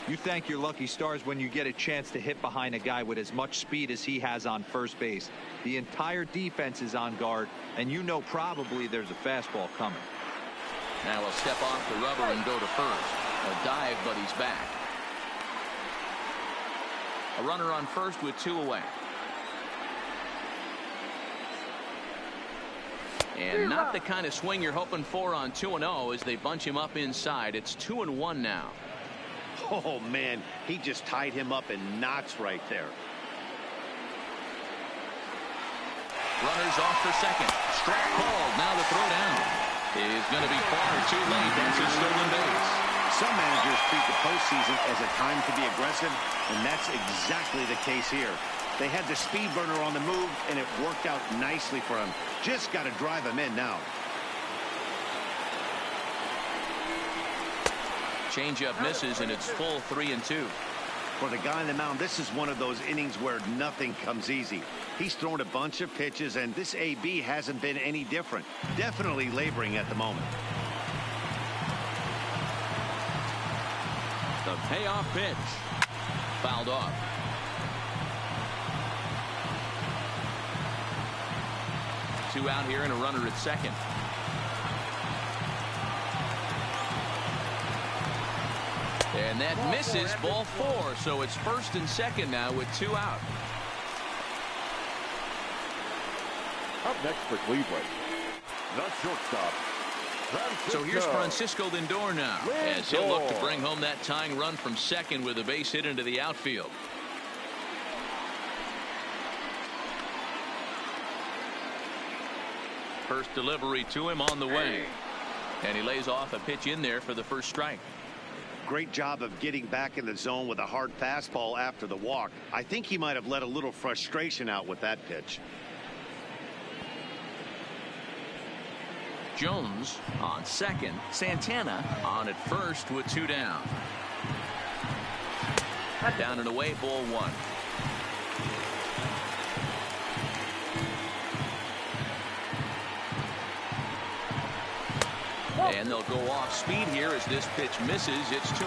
Speaker 4: You thank your lucky stars when you get a chance to hit behind a guy with as much speed as he has on first base. The entire defense is on guard, and you know probably there's a fastball coming.
Speaker 1: Now he'll step off the rubber and go to first. A dive, but he's back. A runner on first with 2 away. And not the kind of swing you're hoping for on 2-0 as they bunch him up inside. It's 2-1 now.
Speaker 2: Oh, man, he just tied him up in knots right there.
Speaker 1: Runners off for second. Strike called. Now the throw down is going to be far too late. That's a stolen base.
Speaker 2: Some managers treat the postseason as a time to be aggressive, and that's exactly the case here. They had the speed burner on the move, and it worked out nicely for him. Just got to drive him in now.
Speaker 1: Changeup misses, and it's full 3-2.
Speaker 2: For the guy on the mound, this is one of those innings where nothing comes easy. He's thrown a bunch of pitches, and this AB hasn't been any different. Definitely laboring at the moment.
Speaker 1: The payoff pitch. Fouled off. Two out here and a runner at second. And that misses, ball 4. So it's first and second now with 2 out.
Speaker 3: Up next for Cleveland, the shortstop.
Speaker 1: So here's Francisco Lindor now, as he'll look to bring home that tying run from second with a base hit into the outfield. First delivery to him on the way. And he lays off a pitch in there for the first strike.
Speaker 2: Great job of getting back in the zone with a hard fastball after the walk. I think he might have let a little frustration out with that pitch.
Speaker 1: Jones on second. Santana on at first with 2 down. Down and away, ball 1. And they'll go off speed here as this pitch misses. It's 2-1.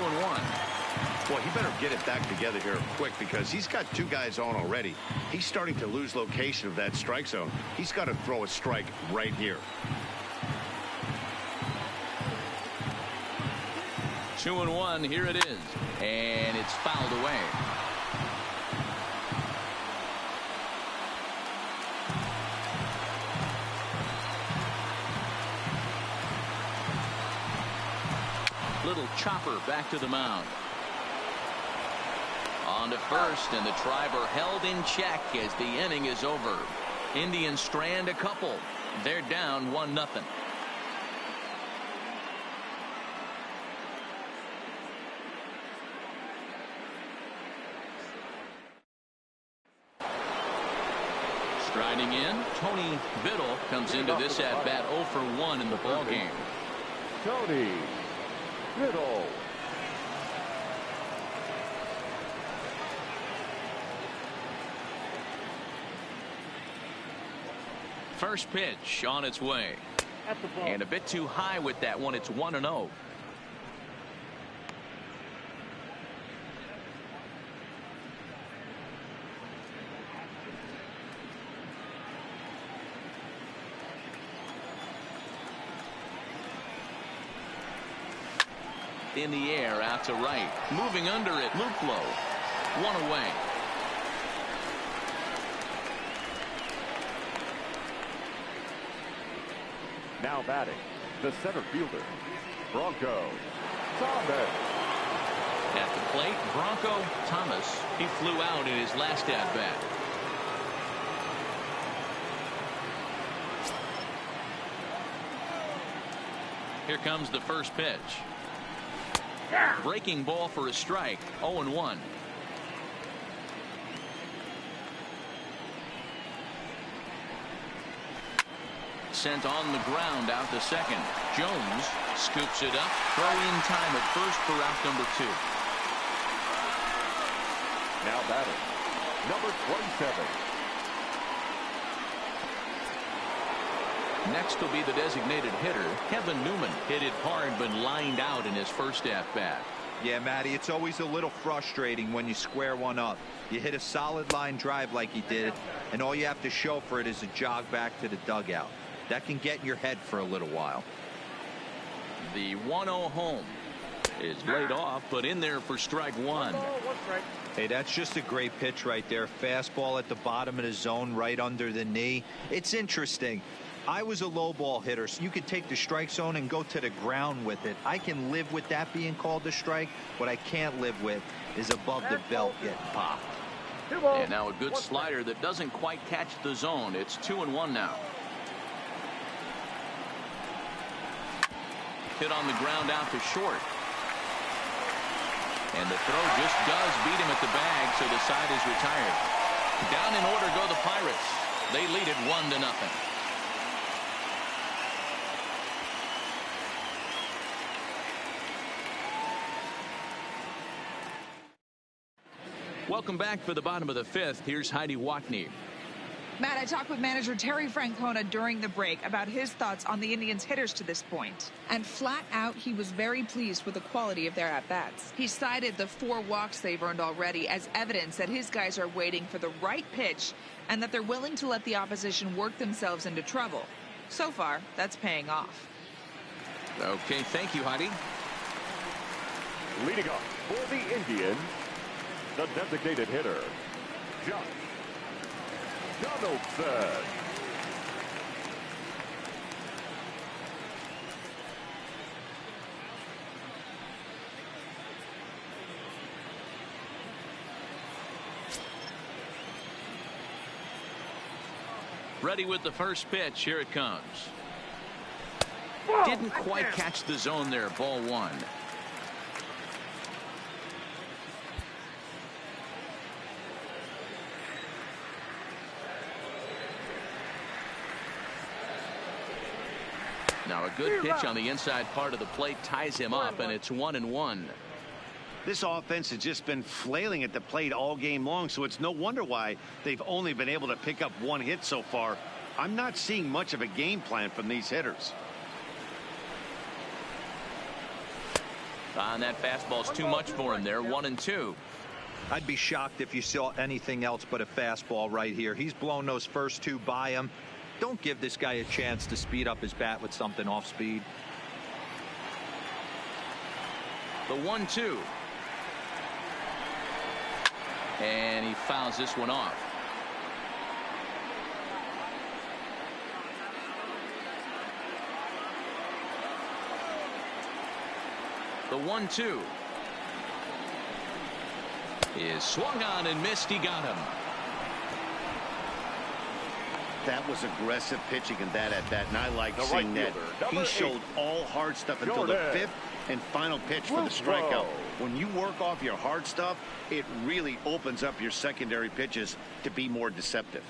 Speaker 2: Boy, he better get it back together here quick because he's got two guys on already. He's starting to lose location of that strike zone. He's got to throw a strike right here.
Speaker 1: 2-1. Here it is. And it's fouled away. Little chopper back to the mound. On to first, and the driver held in check as the inning is over. Indians strand a couple. They're down 1-0. Striding in, Tony Biddle comes into this at bat 0 for 1 in the ball game.
Speaker 3: Tony Biddle.
Speaker 1: First pitch on its way. And a bit too high with that one. It's 1-0. In the air, out to right. Moving under it, Luplow. One away.
Speaker 3: Now batting, the center fielder, Bronco Thomas.
Speaker 1: At the plate, Bronco Thomas. He flew out in his last at bat. Here comes the first pitch. Breaking ball for a strike. 0-1. Sent on the ground out to second. Jones scoops it up. Throw in time at first for out number 2.
Speaker 3: Now batting, number 27.
Speaker 1: Next will be the designated hitter, Kevin Newman. Hit it hard but lined out in his first at-bat.
Speaker 4: Yeah, Matty, it's always a little frustrating when you square one up. You hit a solid line drive like he did, and all you have to show for it is a jog back to the dugout. That can get in your head for a little while.
Speaker 1: The 1-0 home is laid off, but in there for strike 1.
Speaker 4: Hey, that's just a great pitch right there. Fastball at the bottom of the zone, right under the knee. It's interesting. I was a low ball hitter, so you could take the strike zone and go to the ground with it. I can live with that being called a strike. What I can't live with is above the belt getting popped.
Speaker 1: And now a good slider that doesn't quite catch the zone. It's 2-1 now. Hit on the ground out to short. And the throw just does beat him at the bag, so the side is retired. Down in order go the Pirates. They lead it 1-0. Welcome back for the bottom of the 5th. Here's Heidi Watney.
Speaker 6: Matt, I talked with manager Terry Francona during the break about his thoughts on the Indians' hitters to this point. And flat out, he was very pleased with the quality of their at-bats. He cited the 4 walks they've earned already as evidence that his guys are waiting for the right pitch and that they're willing to let the opposition work themselves into trouble. So far, that's paying off.
Speaker 1: Okay, thank you, Heidi.
Speaker 3: Leading off for the Indians, the designated hitter, Josh Donaldson.
Speaker 1: Ready with the first pitch. Here it comes. Didn't quite catch the zone there. Ball 1. Now a good pitch on the inside part of the plate ties him up, and it's 1-1.
Speaker 2: This offense has just been flailing at the plate all game long, so it's no wonder why they've only been able to pick up 1 hit so far. I'm not seeing much of a game plan from these hitters.
Speaker 1: And that fastball's too much for him there. 1-2.
Speaker 4: I'd be shocked if you saw anything else but a fastball right here. He's blown those first two by him. Don't give this guy a chance to speed up his bat with something off speed.
Speaker 1: The 1-2. And he fouls this one off. The 1-2 is swung on and missed. He got him.
Speaker 2: That was aggressive pitching in that at bat, and I like seeing that. He showed all hard stuff until the fifth and final pitch for the strikeout. When you work off your hard stuff, it really opens up your secondary pitches to be more deceptive.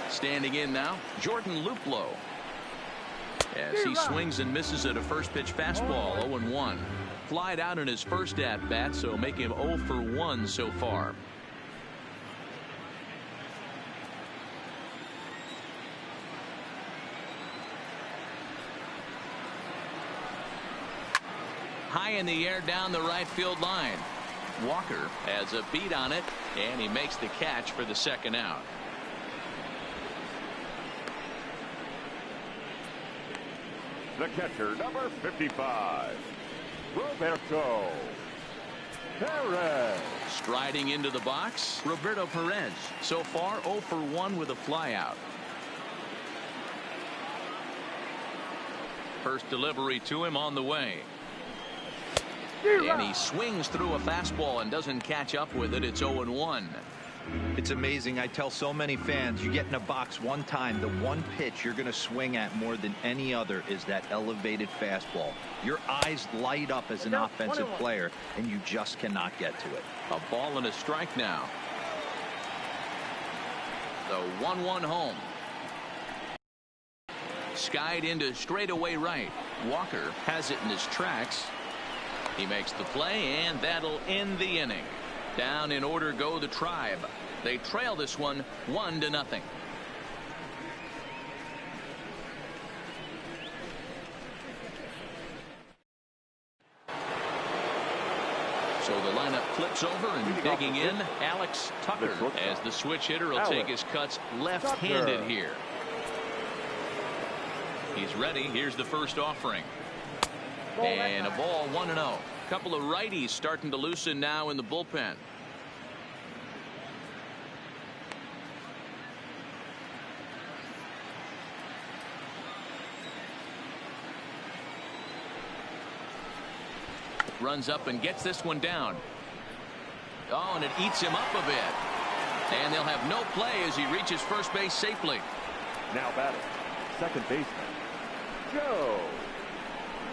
Speaker 1: Standing in now, Jordan Luplow. As he swings and misses at a first pitch fastball. 0-1. Flied out in his first at bat, so make him 0 for 1 so far. High in the air down the right field line. Walker has a beat on it, and he makes the catch for the second out.
Speaker 3: The catcher, number 55, Roberto Perez.
Speaker 1: Striding into the box, Roberto Perez. So far 0 for 1 with a flyout. First delivery to him on the way. And he swings through a fastball and doesn't catch up with it. It's 0-1.
Speaker 4: It's amazing. I tell so many fans, you get in a box one time, the one pitch you're going to swing at more than any other is that elevated fastball. Your eyes light up as an offensive player, and you just cannot get to it.
Speaker 1: A ball and a strike now. The 1-1 home. Skied into straightaway right. Walker has it in his tracks. He makes the play, and that'll end the inning. Down in order go the Tribe. They trail this one 1-0. So the lineup flips over, and digging in, Alex Tucker, as the switch hitter will take his cuts left-handed here. He's ready. Here's the first offering. And a ball 1-0. Couple of righties starting to loosen now in the bullpen. Runs up and gets this one down. Oh, and it eats him up a bit. And they'll have no play as he reaches first base safely.
Speaker 3: Now batting, second baseman, Joe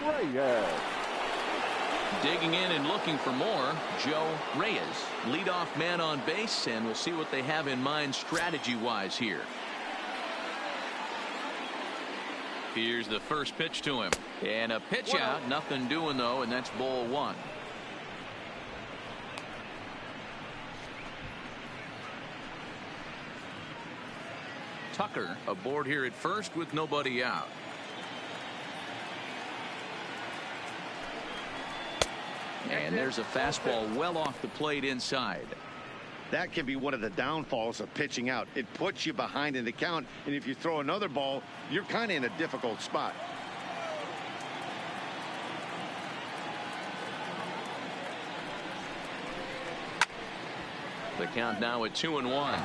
Speaker 3: Reyes.
Speaker 1: Digging in and looking for more, Joe Reyes, leadoff man on base, and we'll see what they have in mind strategy-wise here. Here's the first pitch to him, and a pitch out, nothing doing though, and that's ball 1. Tucker aboard here at first with nobody out. And there's a fastball well off the plate inside.
Speaker 2: That can be one of the downfalls of pitching out. It puts you behind in the count, and if you throw another ball, you're kind of in a difficult spot.
Speaker 1: The count now at 2-1.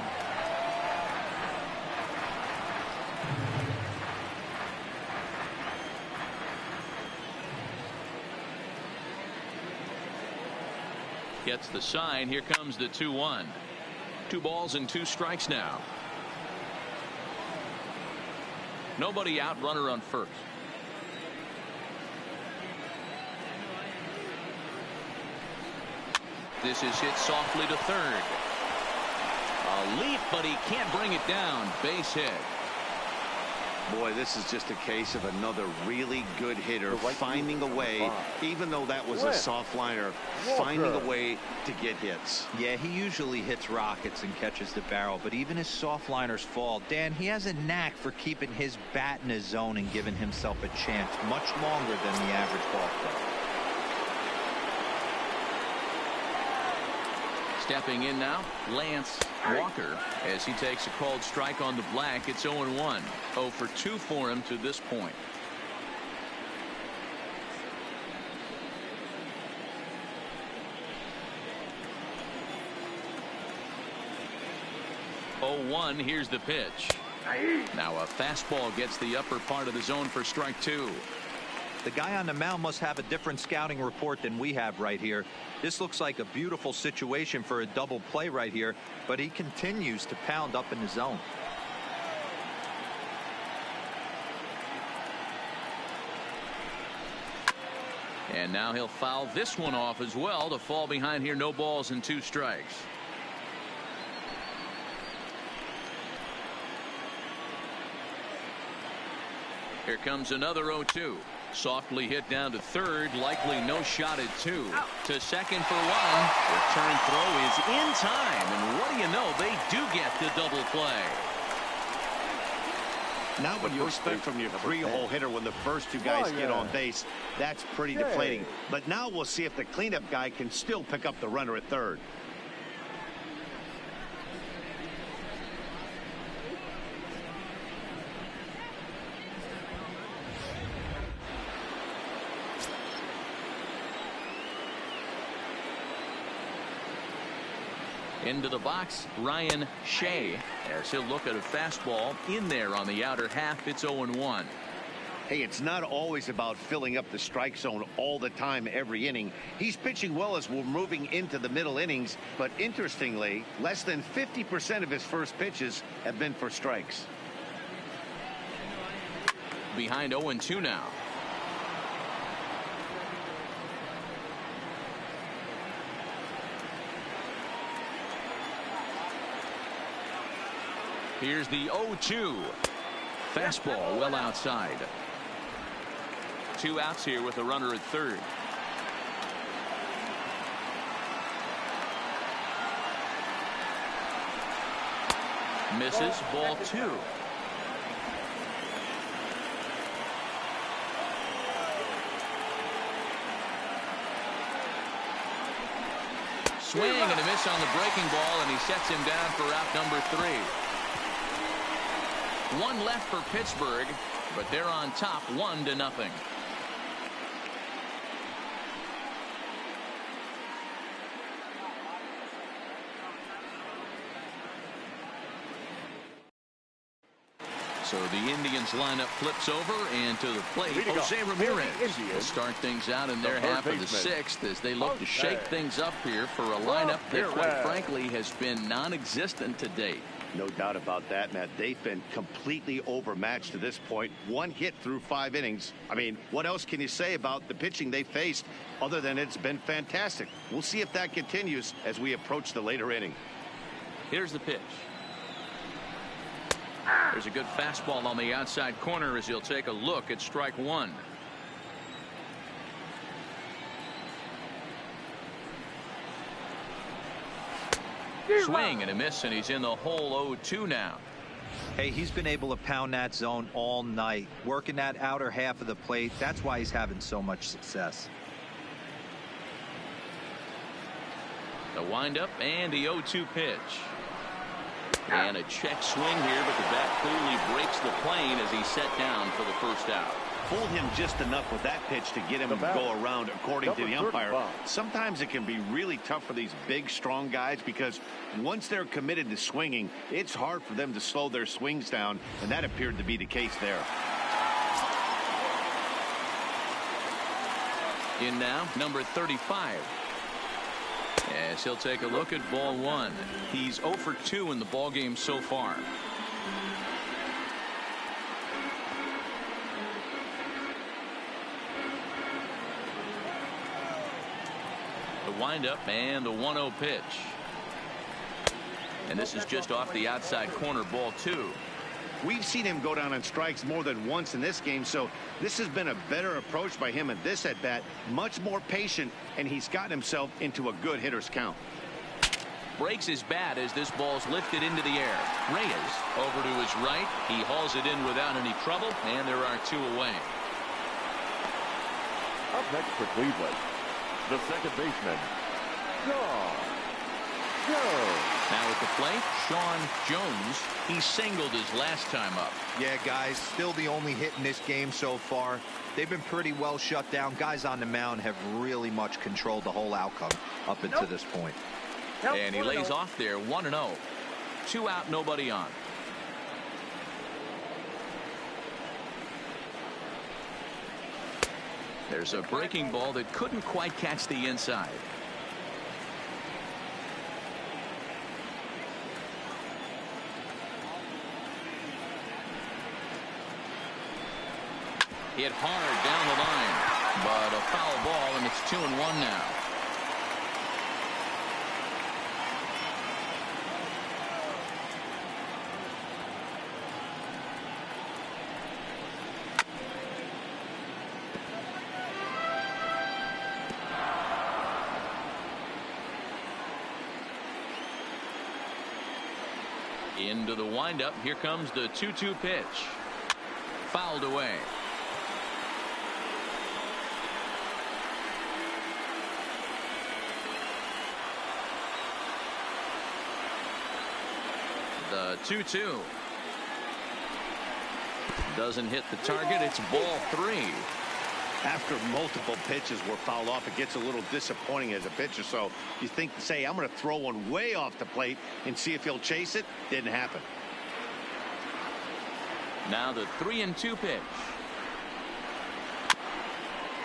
Speaker 1: Gets the sign. Here comes the 2-1. 2 balls and 2 strikes now. Nobody out, runner on first. This is hit softly to third. A leap, but he can't bring it down. Base hit.
Speaker 2: Boy, this is just a case of another really good hitter finding a way, even though that was a soft liner, finding a way to get hits.
Speaker 4: Yeah, he usually hits rockets and catches the barrel, but even his soft liners fall. Dan, he has a knack for keeping his bat in his zone and giving himself a chance much longer than the average ball player.
Speaker 1: Stepping in now, Lance Walker, as he takes a called strike on the black. It's 0-1. 0 for 2 for him to this point. Here's the pitch. Now a fastball gets the upper part of the zone for strike 2.
Speaker 4: The guy on the mound must have a different scouting report than we have right here. This looks like a beautiful situation for a double play right here, but he continues to pound up in the zone.
Speaker 1: And now he'll foul this one off as well to fall behind here. No balls and 2 strikes. Here comes another 0-2. Softly hit down to third. Likely no shot at 2. To second for 1. Return throw is in time. And what do you know? They do get the double play.
Speaker 2: Not what you expect from your 3-hole hitter when the first 2 guys get on base. That's pretty deflating. But now we'll see if the cleanup guy can still pick up the runner at third.
Speaker 1: Into the box, Ryan Shea, as he'll look at a fastball in there on the outer half. It's 0-1.
Speaker 2: Hey, it's not always about filling up the strike zone all the time every inning. He's pitching well as we're moving into the middle innings, but interestingly, less than 50% of his first pitches have been for strikes.
Speaker 1: Behind 0-2 now. Here's the 0-2. Fastball well outside. 2 outs here with a runner at third. Misses. Ball 2. Swing and a miss on the breaking ball, and he sets him down for out number 3. 1 left for Pittsburgh, but they're on top 1-0. So the Indians lineup flips over, and to the plate, Jose Ramirez will start things out in their half of the 6th as they look to shake things up here for a lineup that, quite frankly, has been non-existent to date.
Speaker 2: No doubt about that, Matt. They've been completely overmatched to this point. 1 hit through 5 innings. I mean, what else can you say about the pitching they faced other than it's been fantastic? We'll see if that continues as we approach the later inning.
Speaker 1: Here's the pitch. There's a good fastball on the outside corner as he'll take a look at strike 1. Swing and a miss, and he's in the hole. 0-2 now.
Speaker 4: Hey, he's been able to pound that zone all night, working that outer half of the plate. That's why he's having so much success.
Speaker 1: The windup and the 0-2 pitch. And a check swing here, but the bat clearly breaks the plane as he's set down for the first out.
Speaker 2: Fooled him just enough with that pitch to get him to go around, according to the umpire. Sometimes it can be really tough for these big, strong guys because once they're committed to swinging, it's hard for them to slow their swings down, and that appeared to be the case there.
Speaker 1: In now, number 35. As he'll take a look at ball 1. He's 0 for 2 in the ballgame so far. The windup and the 1-0 pitch. And this is just off the outside corner, ball 2.
Speaker 2: We've seen him go down on strikes more than once in this game, so this has been a better approach by him at this at-bat. Much more patient, and he's gotten himself into a good hitter's count.
Speaker 1: Breaks his bat as this ball's lifted into the air. Reyes over to his right. He hauls it in without any trouble, and there are 2 away.
Speaker 3: Up next for Cleveland, the second baseman, Shawn Jones.
Speaker 1: Now at the plate, Shawn Jones. He singled his last time up.
Speaker 4: Yeah, guys, still the only hit in this game so far. They've been pretty well shut down. Guys on the mound have really much controlled the whole outcome up until this point.
Speaker 1: And he lays off there, 1-0. 2 out, nobody on. There's a breaking ball that couldn't quite catch the inside. Hit hard down the line, but a foul ball, and it's 2-1 now. Into the windup. Here comes the 2-2 pitch. Fouled away. The 2-2 doesn't hit the target. It's ball 3.
Speaker 2: After multiple pitches were fouled off, it gets a little disappointing as a pitcher. So you think, say, I'm going to throw one way off the plate and see if he'll chase it. Didn't happen.
Speaker 1: Now the 3-2 pitch.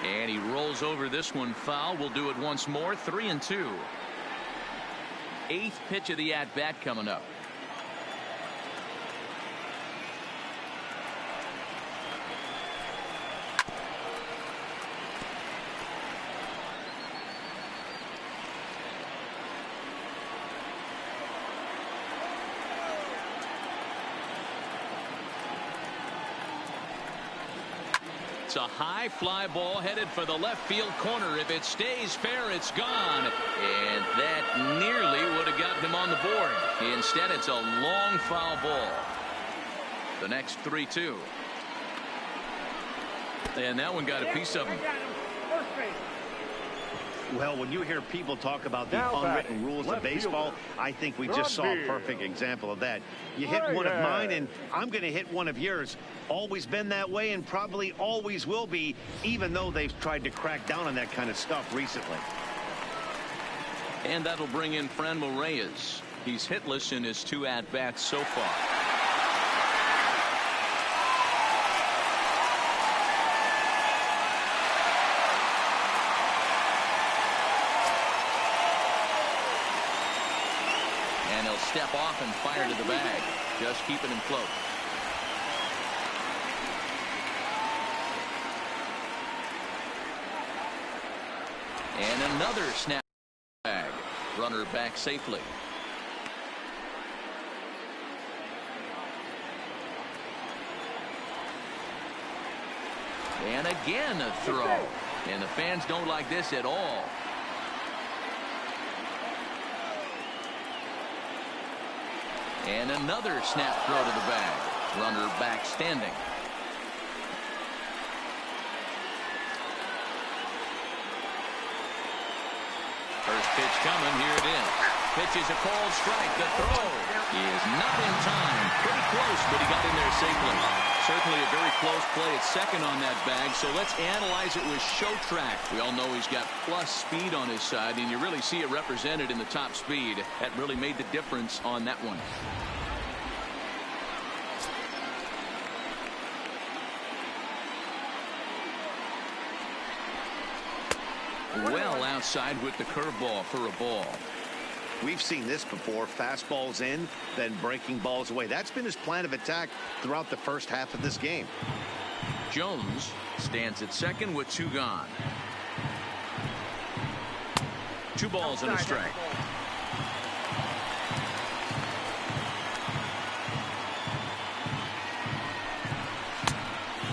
Speaker 1: And he rolls over this one foul. We'll do it once more. 3-2. 8th pitch of the at-bat coming up. It's a high fly ball headed for the left field corner. If it stays fair, it's gone. And that nearly would have gotten him on the board. Instead, it's a long foul ball. The next 3-2. And that one got a piece of him.
Speaker 2: Well, when you hear people talk about the unwritten rules of baseball, I think we just saw a perfect example of that. You hit one of mine, and I'm going to hit one of yours. Always been that way, and probably always will be, even though they've tried to crack down on that kind of stuff recently.
Speaker 1: And that'll bring in Franmil Reyes. He's hitless in his 2 at-bats so far. And he'll step off and fire to the bag, just keeping him close. And another snap bag. Runner back safely. And again a throw. And the fans don't like this at all. And another snap throw to the bag. Runner back standing. First pitch coming. Here it is. Pitch is a called strike. The throw is not in time. Pretty close, but he got in there safely. Certainly a very close play at second on that bag. So let's analyze it with show track. We all know he's got plus speed on his side, and you really see it represented in the top speed. That really made the difference on that one. Well outside with the curveball for a ball.
Speaker 2: We've seen this before. Fastballs in, then breaking balls away. That's been his plan of attack throughout the first half of this game.
Speaker 1: Jones stands at second with 2 gone. 2 balls and a strike.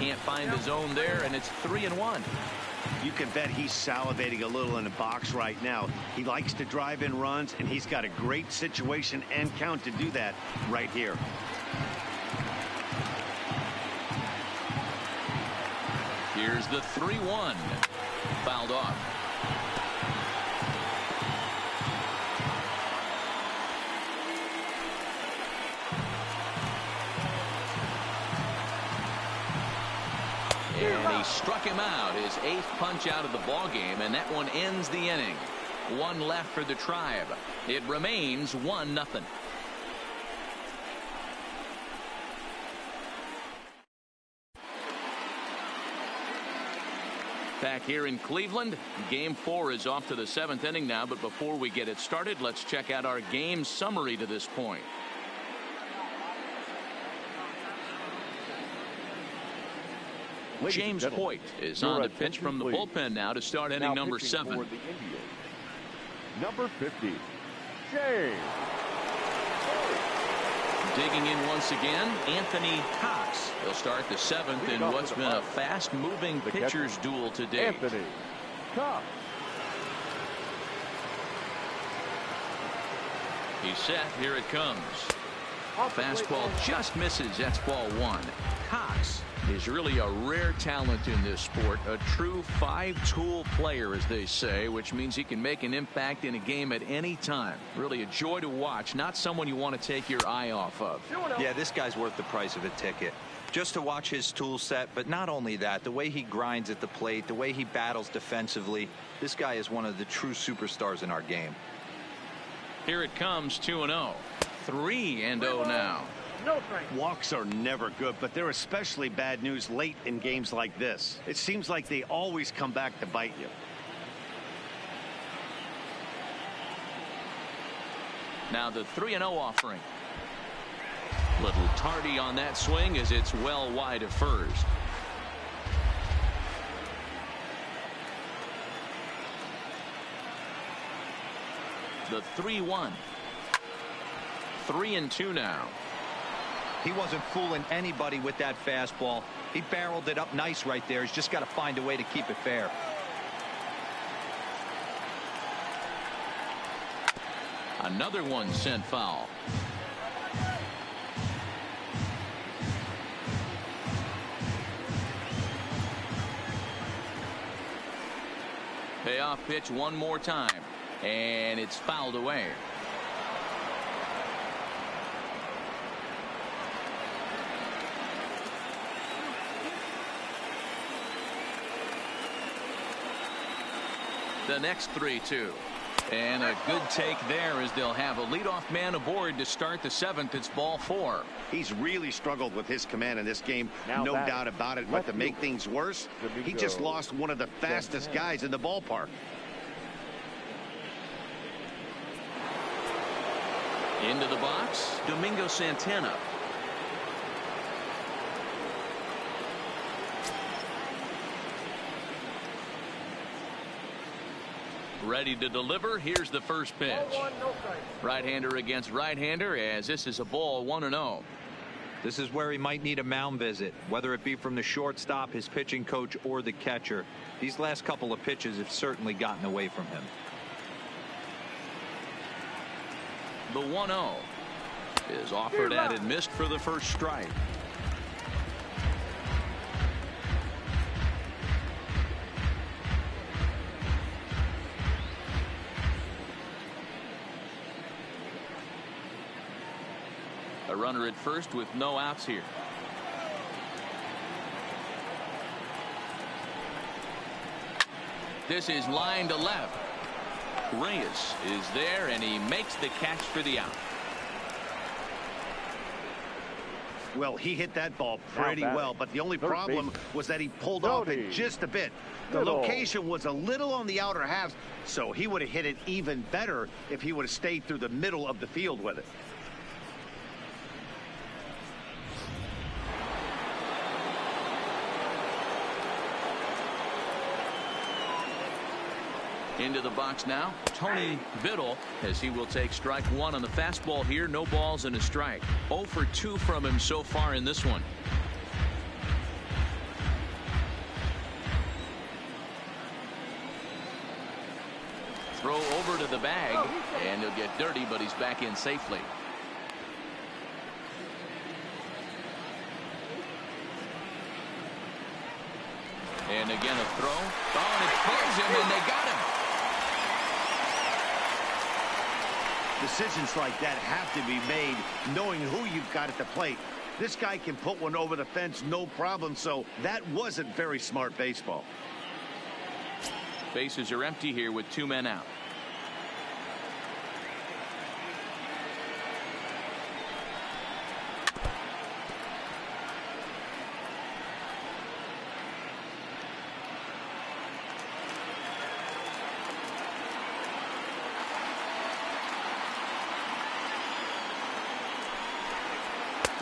Speaker 1: can't find the zone there, and it's 3-1.
Speaker 2: You can bet he's salivating a little in the box right now. He likes to drive in runs, and he's got a great situation and count to do that right here.
Speaker 1: Here's the 3-1. Fouled off. And he struck him out, his 8th punch out of the ball game, and that one ends the inning. One left for the Tribe. It remains 1-0. Back here in Cleveland, game 4 is off to the 7th inning now, but before we get it started, let's check out our game summary to this point. James Hoyt is on the pitch from the bullpen now to start inning number 7.
Speaker 3: Number 50, James.
Speaker 1: Digging in once again, Anthony Cox. He'll start the 7th in what's been a fast-moving pitcher's duel today.
Speaker 3: Anthony Cox.
Speaker 1: He's set. Here it comes. Fastball just misses. That's ball 1. Cox is really a rare talent in this sport, a true 5-tool player, as they say, which means he can make an impact in a game at any time. Really a joy to watch, not someone you want to take your eye off of.
Speaker 4: Yeah, this guy's worth the price of a ticket. Just to watch his tool set, but not only that, the way he grinds at the plate, the way he battles defensively, this guy is one of the true superstars in our game.
Speaker 1: Here it comes, 2-0. 3-0 now.
Speaker 5: No strike.
Speaker 2: Walks are never good, but they're especially bad news late in games like this. It seems like they always come back to bite you.
Speaker 1: Now the 3-0 offering. Little tardy on that swing as it's well wide of first. The 3-1. 3-2 now.
Speaker 4: He wasn't fooling anybody with that fastball. He barreled it up nice right there. He's just got to find a way to keep it fair.
Speaker 1: Another one sent foul. Payoff pitch one more time, and it's fouled away. The next 3-2. And a good take there as they'll have a leadoff man aboard to start the 7th. It's ball 4.
Speaker 2: He's really struggled with his command in this game, no doubt about it. But to make things worse, he just lost one of the fastest guys in the ballpark.
Speaker 1: Into the box, Domingo Santana. Ready to deliver. Here's the first pitch. Right-hander against right-hander, as this is a ball 1-0.
Speaker 4: This is where he might need a mound visit, whether it be from the shortstop, his pitching coach, or the catcher. These last couple of pitches have certainly gotten away from him.
Speaker 1: The 1-0 is offered at and missed for the first strike. A runner at first with no outs here. This is line to left. Reyes is there, and he makes the catch for the out.
Speaker 2: Well, he hit that ball pretty well, but the only problem was that he pulled off it just a bit. The location was a little on the outer half, so he would have hit it even better if he would have stayed through the middle of the field with it.
Speaker 1: Into the box now, Tony Biddle, as he will take strike one on the fastball here. No balls and a strike. 0 for 2 from him so far in this one. throw over to the bag, and he'll get dirty, but he's back in safely. And again a throw. Oh, and it throws him, and they got him.
Speaker 2: Decisions like that have to be made knowing who you've got at the plate. This guy can put one over the fence no problem, so that wasn't very smart baseball.
Speaker 1: Bases are empty here with 2 men out.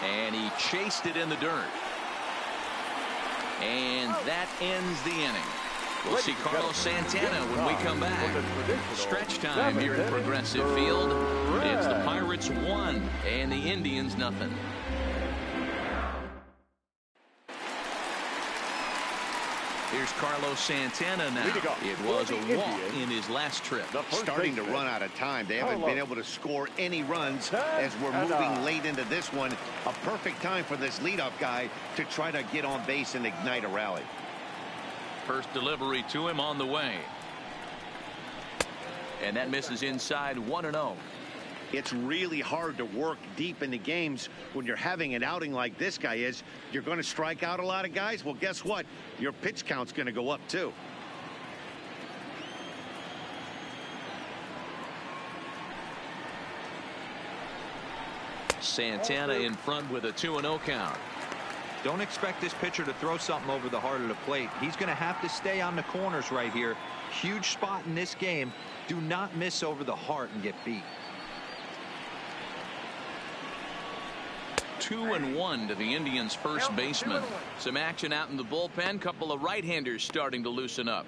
Speaker 1: And he chased it in the dirt. And that ends the inning. We'll see Carlos Santana when we come back. Stretch time here at Progressive Field. It's the Pirates 1 and the Indians nothing. Here's Carlos Santana now. It was a walk in his last trip.
Speaker 2: Starting to run out of time. They haven't been able to score any runs as we're moving late into this one. A perfect time for this leadoff guy to try to get on base and ignite a rally.
Speaker 1: First delivery to him on the way. And that misses inside 1-0.
Speaker 2: It's really hard to work deep into games when you're having an outing like this guy is. You're going to strike out a lot of guys. Well, guess what? Your pitch count's going to go up too.
Speaker 1: Santana in front with a 2-0 count.
Speaker 4: Don't expect this pitcher to throw something over the heart of the plate. He's going to have to stay on the corners right here. Huge spot in this game. Do not miss over the heart and get beat.
Speaker 1: 2-1 to the Indians' first baseman. Some action out in the bullpen. Couple of right-handers starting to loosen up.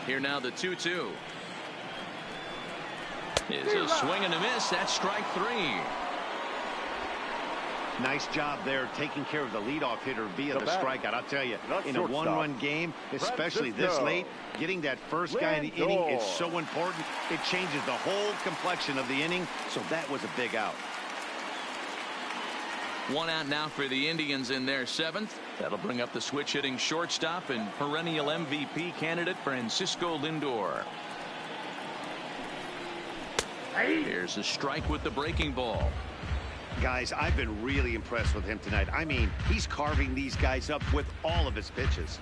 Speaker 1: Here now the 2-2. It's a swing and a miss. That's strike 3.
Speaker 2: Nice job there taking care of the leadoff hitter via the strikeout. I'll tell you, in a one-run game, especially this late, getting that first guy in the inning is so important. It changes the whole complexion of the inning, so that was a big out.
Speaker 1: 1 out now for the Indians in their 7th. That'll bring up the switch hitting shortstop and perennial MVP candidate Francisco Lindor. Here's a strike with the breaking ball.
Speaker 2: Guys, I've been really impressed with him tonight. I mean, he's carving these guys up with all of his pitches.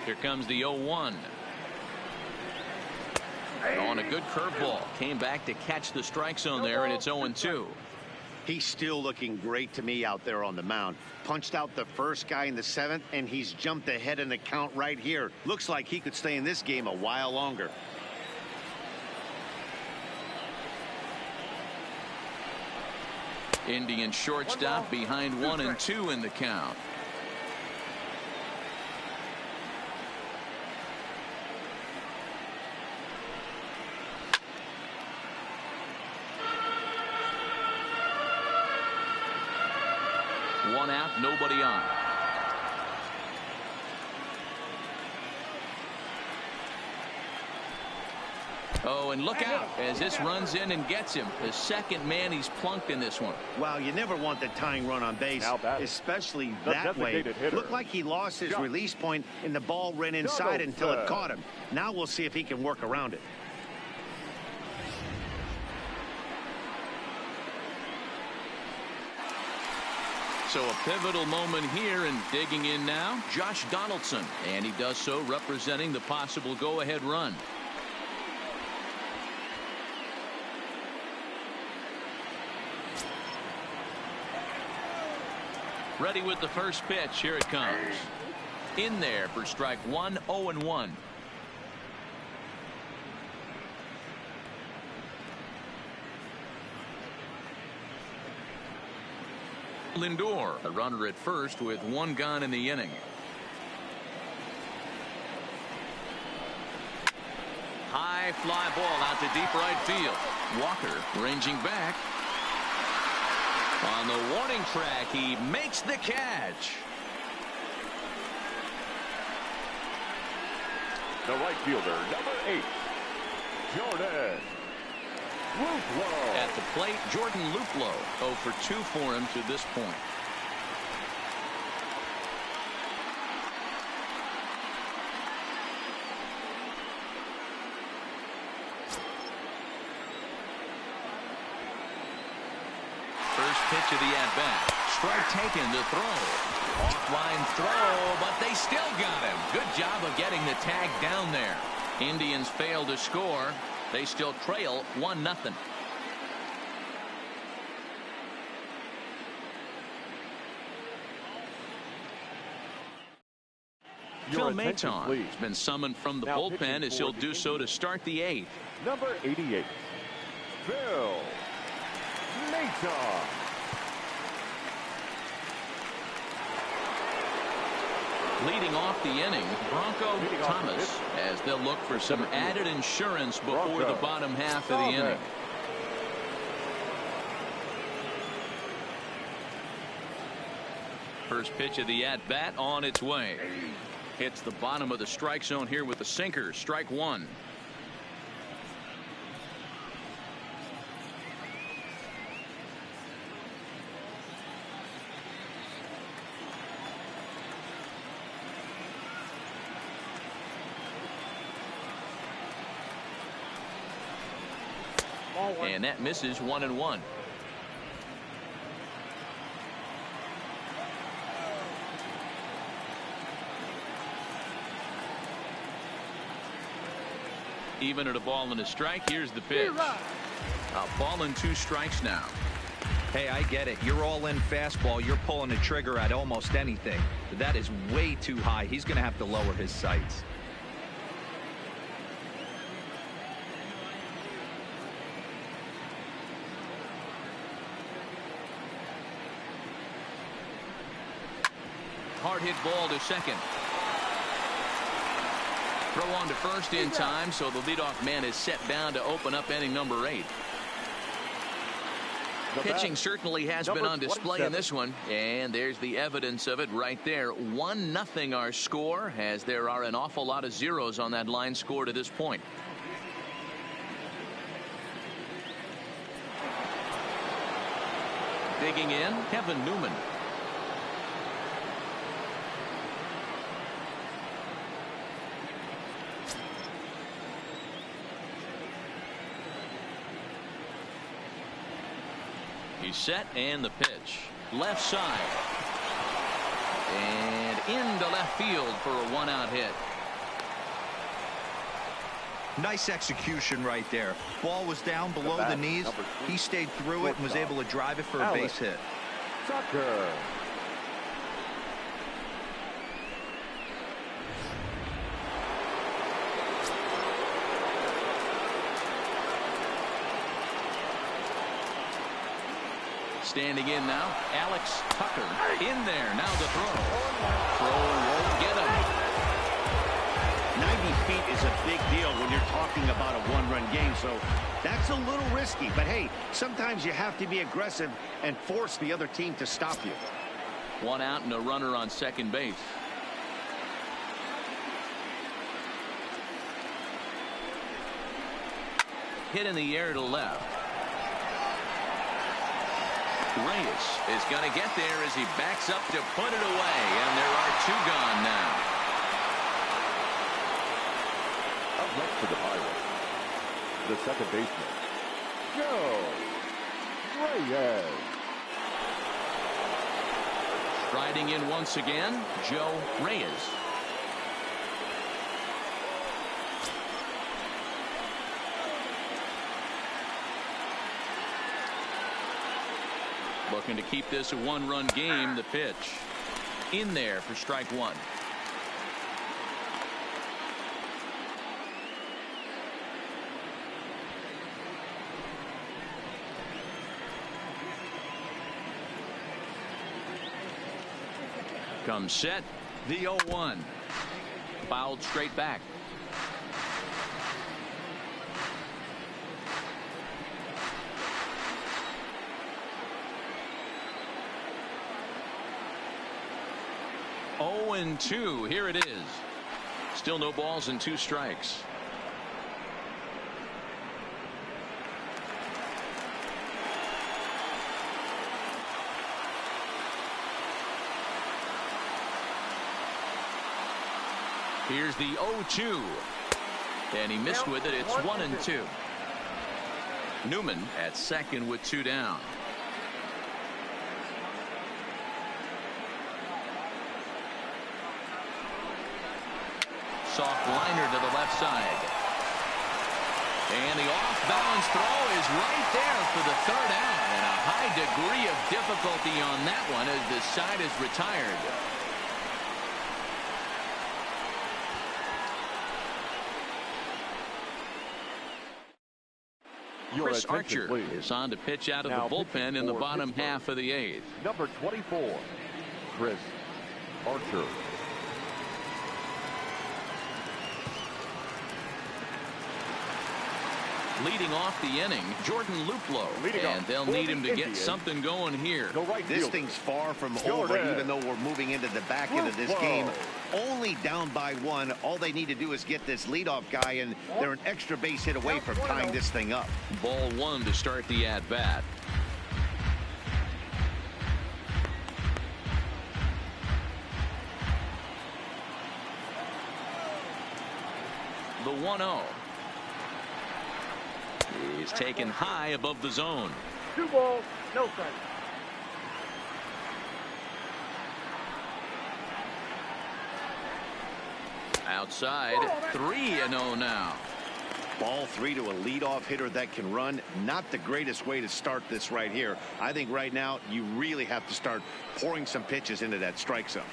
Speaker 1: Here comes the 0-1. On a good curveball. Came back to catch the strike zone there, and it's 0-2.
Speaker 2: He's still looking great to me out there on the mound. Punched out the first guy in the 7th, and he's jumped ahead in the count right here. Looks like he could stay in this game a while longer.
Speaker 1: Indian shortstop behind 1 and 2 in the count. One out, nobody on. Oh, and look out as this runs in and gets him. The second man he's plunked in this one.
Speaker 2: Wow, you never want the tying run on base, especially that way. Looked like he lost his release point and the ball ran inside until it caught him. Now we'll see if he can work around it.
Speaker 1: So a pivotal moment here, and digging in now, Josh Donaldson. And he does so representing the possible go-ahead run. Ready with the first pitch. Here it comes. In there for strike 1, 0-1. Lindor, a runner at first with one gone in the inning. High fly ball out to deep right field. Walker ranging back. On the warning track, he makes the catch.
Speaker 3: The right fielder, number 8, Jordan Luplow.
Speaker 1: At the plate, Jordan Luplow, 0 for 2 for him to this point. First pitch of the at-bat. Strike taken to throw. Offline throw, but they still got him. Good job of getting the tag down there. Indians fail to score. They still trail 1-0. Phil Maton has been summoned from the bullpen as he'll do so to start the 8th.
Speaker 3: Number 88, Phil Maton.
Speaker 1: Leading off the inning, Bronco Thomas, as they'll look for some added insurance before the bottom half of the inning. First pitch of the at-bat on its way. Hits the bottom of the strike zone here with the sinker. Strike 1. And that misses 1-1. Even at a ball and a strike. Here's the pitch. A ball and 2 strikes now.
Speaker 4: Hey, I get it. You're all in fastball. You're pulling the trigger at almost anything. But that is way too high. He's going to have to lower his sights.
Speaker 1: Hard hit ball to second. Throw on to first in time, so the leadoff man is set down to open up inning number 8. Pitching certainly has been on display in this one, and there's the evidence of it right there. 1-0 our score, as there are an awful lot of zeros on that line score to this point. Digging in, Kevin Newman. He's set, and the pitch. Left side. And into left field for a 1-out hit.
Speaker 4: Nice execution right there. Ball was down below the knees. He stayed through it and was able to drive it for a base hit.
Speaker 3: Tucker.
Speaker 1: Standing in now, Alex Tucker in there. Now the throw. Throw won't get him.
Speaker 2: 90 feet is a big deal when you're talking about a one-run game, so that's a little risky. But hey, sometimes you have to be aggressive and force the other team to stop you.
Speaker 1: 1 out and a runner on second base. Hit in the air to left. Reyes is going to get there as he backs up to put it away, and there are 2 gone now.
Speaker 3: Up next for the Pirates, the second baseman, Joe Reyes.
Speaker 1: Striding in once again, Joe Reyes. Looking to keep this a 1-run game. The pitch in there for strike 1. Comes set. The 0-1. Fouled straight back. Oh, and 2. Here it is. Still no balls and 2 strikes. Here's the 0-2. And he missed with it. It's 1-2. Newman at second with 2 down. Soft liner to the left side. And the off-balance throw is right there for the 3rd out. And a high degree of difficulty on that one as the side is retired. Chris Archer is on to pitch out of the bullpen in the bottom half of the 8th.
Speaker 3: Number 24, Chris Archer.
Speaker 1: Leading off the inning, Jordan Luplow, and they'll need him to get something going here.
Speaker 2: This thing's far from over, even though we're moving into the back end of this game. Only down by 1. All they need to do is get this leadoff guy, and they're an extra base hit away from tying this thing up.
Speaker 1: Ball 1 to start the at-bat. The 1-0. He's taken high above the zone.
Speaker 5: 2 balls, no strikes.
Speaker 1: Outside, 3-0 now.
Speaker 2: Ball 3 to a leadoff hitter that can run. Not the greatest way to start this right here. I think right now you really have to start pouring some pitches into that strike zone.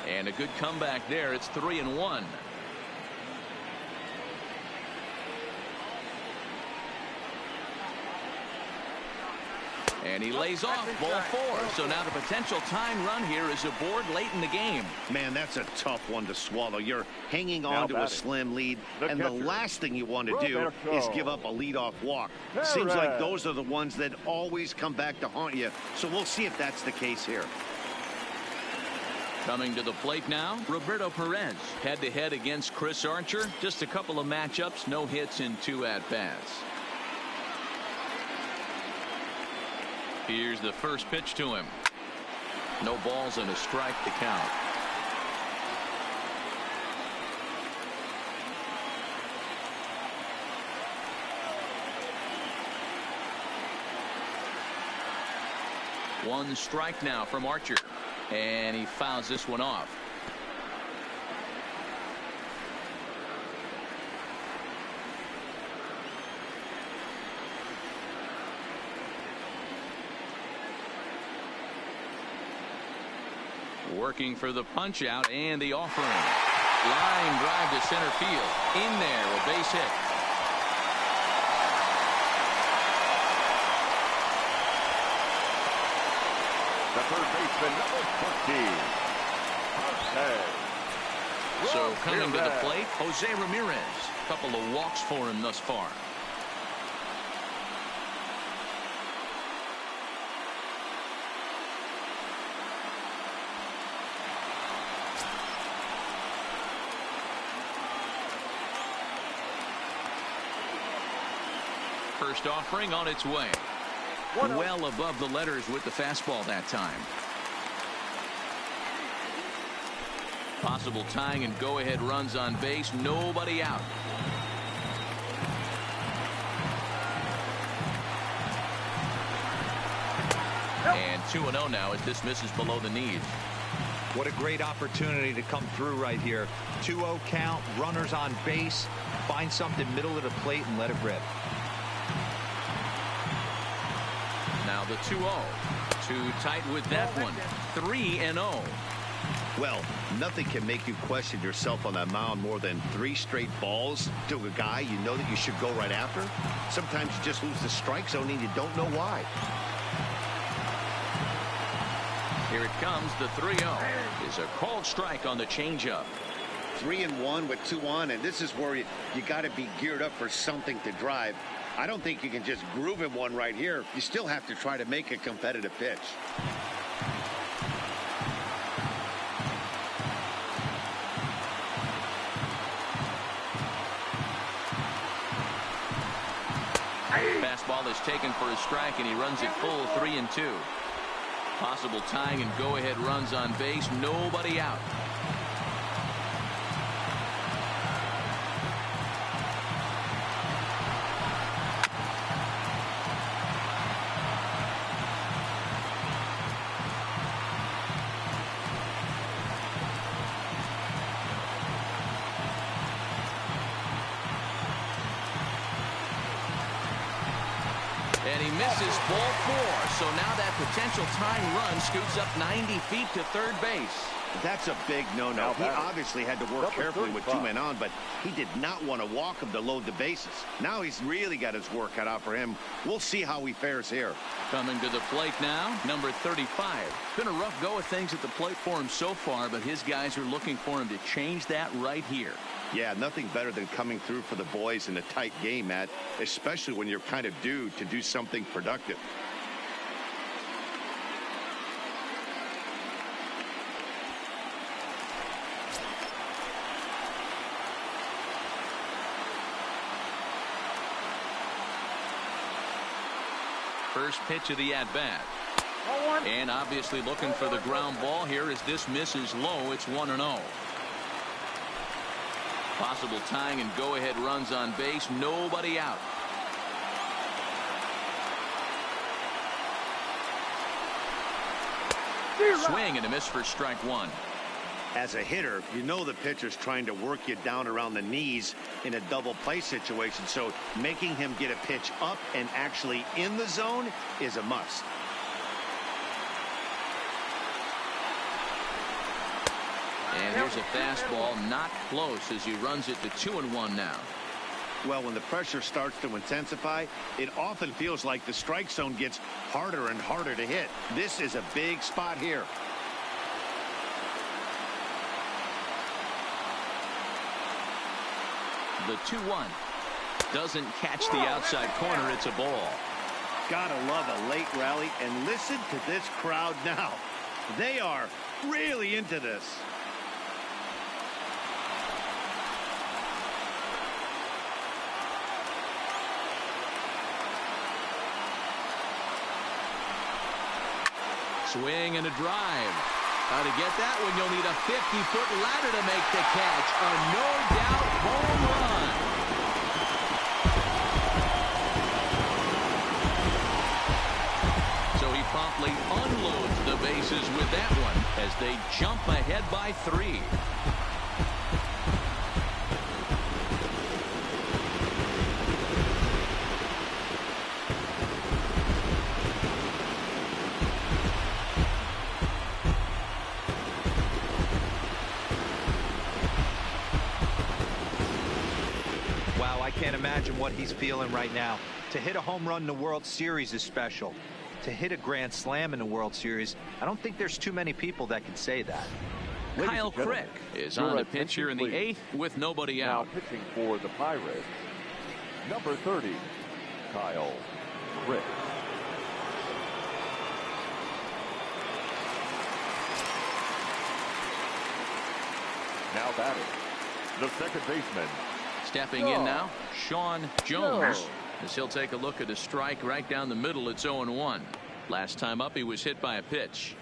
Speaker 1: And a good comeback there. It's 3-1. And he lays off ball 4. So now the potential tying run here is aboard late in the game.
Speaker 2: Man, that's a tough one to swallow. You're hanging on to a slim lead, and the last thing you want to do is give up a leadoff walk. Seems like those are the ones that always come back to haunt you. So we'll see if that's the case here.
Speaker 1: Coming to the plate now, Roberto Perez. Head-to-head against Chris Archer. Just a couple of matchups, no hits in 2 at-bats. Here's the first pitch to him. No balls and a strike to count. One strike now from Archer. And he fouls this one off. Working for the punch out and the offering. Line drive to center field. In there, a base hit.
Speaker 3: The third baseman, number 20.
Speaker 1: So coming to the plate, Jose Ramirez. A couple of walks for him thus far. First offering on its way. Well above the letters with the fastball that time. Possible tying and go-ahead runs on base. Nobody out. And 2-0 now as this misses below the knees.
Speaker 4: What a great opportunity to come through right here. 2-0 count, runners on base. Find something middle of the plate and let it rip.
Speaker 1: Now the 2-0. Too tight with that one. 3-0.
Speaker 2: Well, nothing can make you question yourself on that mound more than 3 straight balls to a guy you know that you should go right after. Sometimes you just lose the strike zone and you don't know why.
Speaker 1: Here it comes. The 3-0 is a called strike on the changeup.
Speaker 2: 3-1 with 2 on, and this is where you got to be geared up for something to drive. I don't think you can just groove him one right here. You still have to try to make a competitive pitch.
Speaker 1: Fastball is taken for a strike, and he runs it full 3-2. Possible tying and go-ahead runs on base. Nobody out. And he misses ball 4. So now that potential tying run scoots up 90 feet to third base.
Speaker 2: That's a big no-no. He obviously had to work carefully with 2 men on, but he did not want to walk him to load the bases. Now he's really got his work cut out for him. We'll see how he fares here.
Speaker 1: Coming to the plate now, number 35. Been a rough go of things at the plate for him so far, but his guys are looking for him to change that right here.
Speaker 2: Yeah, nothing better than coming through for the boys in a tight game, Matt, especially when you're kind of due to do something productive.
Speaker 1: First pitch of the at-bat. And obviously looking for the ground ball here as this misses low. It's 1-0. Possible tying and go-ahead runs on base. Nobody out. Swing and a miss for strike 1.
Speaker 2: As a hitter, you know the pitcher's trying to work you down around the knees in a double play situation, so making him get a pitch up and actually in the zone is a must.
Speaker 1: And here's a fastball not close as he runs it to 2-1 now.
Speaker 2: Well, when the pressure starts to intensify, it often feels like the strike zone gets harder and harder to hit. This is a big spot here.
Speaker 1: The 2-1 doesn't catch the outside corner. It's a ball.
Speaker 2: Gotta love a late rally, and listen to this crowd now. They are really into this.
Speaker 1: Swing and a drive. How to get that one? You'll need a 50-foot ladder to make the catch. A no-doubt home run. So he promptly unloads the bases with that one as they jump ahead by 3.
Speaker 4: Can't imagine what he's feeling right now. To hit a home run in the World Series is special. To hit a grand slam in the World Series, I don't think there's too many people that can say that.
Speaker 1: Kyle Crick is on the pitch here in the 8th with nobody out.
Speaker 3: Now pitching for the Pirates, number 30, Kyle Crick. Now batting, the second baseman.
Speaker 1: Stepping in now, Sean Jones, as he'll take a look at a strike right down the middle. It's 0-1. Last time up, he was hit by a pitch.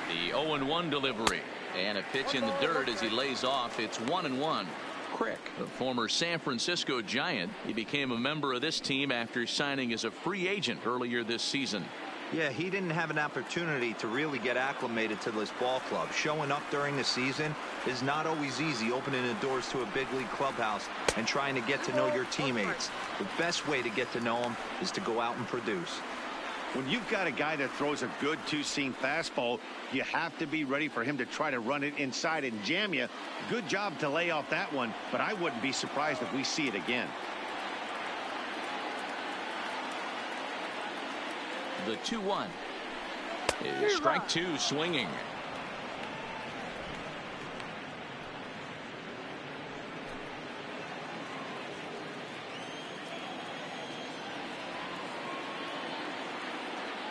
Speaker 1: The 0-1 delivery, and a pitch in the dirt as he lays off. It's 1-1. Crick, the former San Francisco Giant, he became a member of this team after signing as a free agent earlier this season.
Speaker 4: Yeah, he didn't have an opportunity to really get acclimated to this ball club. Showing up during the season is not always easy, opening the doors to a big league clubhouse and trying to get to know your teammates. The best way to get to know them is to go out and produce.
Speaker 2: When you've got a guy that throws a good two-seam fastball, you have to be ready for him to try to run it inside and jam you. Good job to lay off that one, but I wouldn't be surprised if we see it again.
Speaker 1: The 2-1 is strike two, swinging.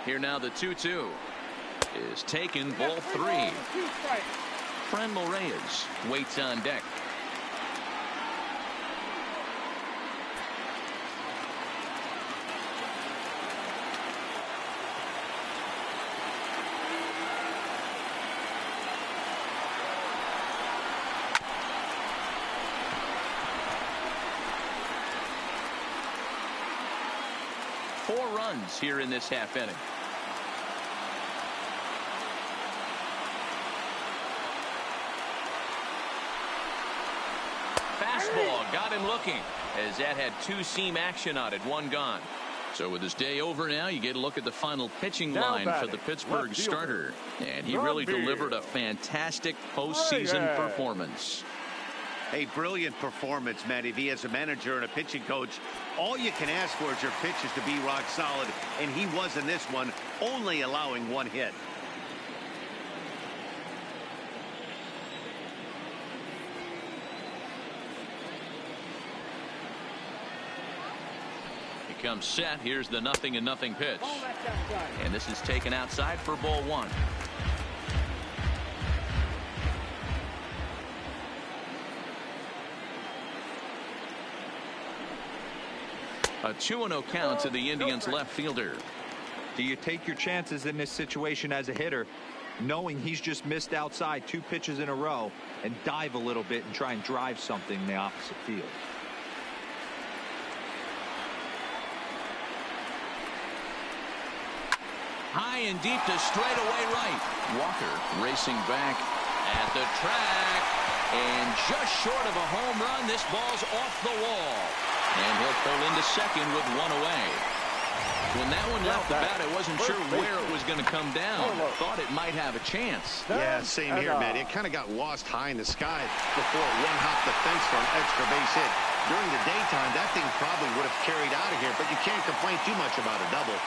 Speaker 1: Here now the 2-2 is taken, ball 3. Franmil Reyes waits on deck. Four runs here in this half inning. Fastball got him looking, as that had two-seam action on it, one gone. So with his day over now, you get a look at the final pitching line for the Pittsburgh starter. And he really delivered a fantastic postseason performance.
Speaker 2: A brilliant performance, Matty V. As a manager and a pitching coach, all you can ask for is your pitches to be rock solid, and he was in this one, only allowing one hit.
Speaker 1: He comes set. Here's the 0-0 pitch. And this is taken outside for ball 1. A 2-0 count to the Indians left fielder.
Speaker 4: Do you take your chances in this situation as a hitter, knowing he's just missed outside 2 pitches in a row, and dive a little bit and try and drive something in the opposite field?
Speaker 1: High and deep to straightaway right. Walker racing back at the track, and just short of a home run. This ball's off the wall, and he'll pull into second with one away. When that one left the bat, I wasn't sure where it was going to come down. Thought it might have a chance.
Speaker 2: Yeah, same here, Matt. It kind of got lost high in the sky before it one-hopped the fence for an extra base hit. During the daytime, that thing probably would have carried out of here, but you can't complain too much about a double.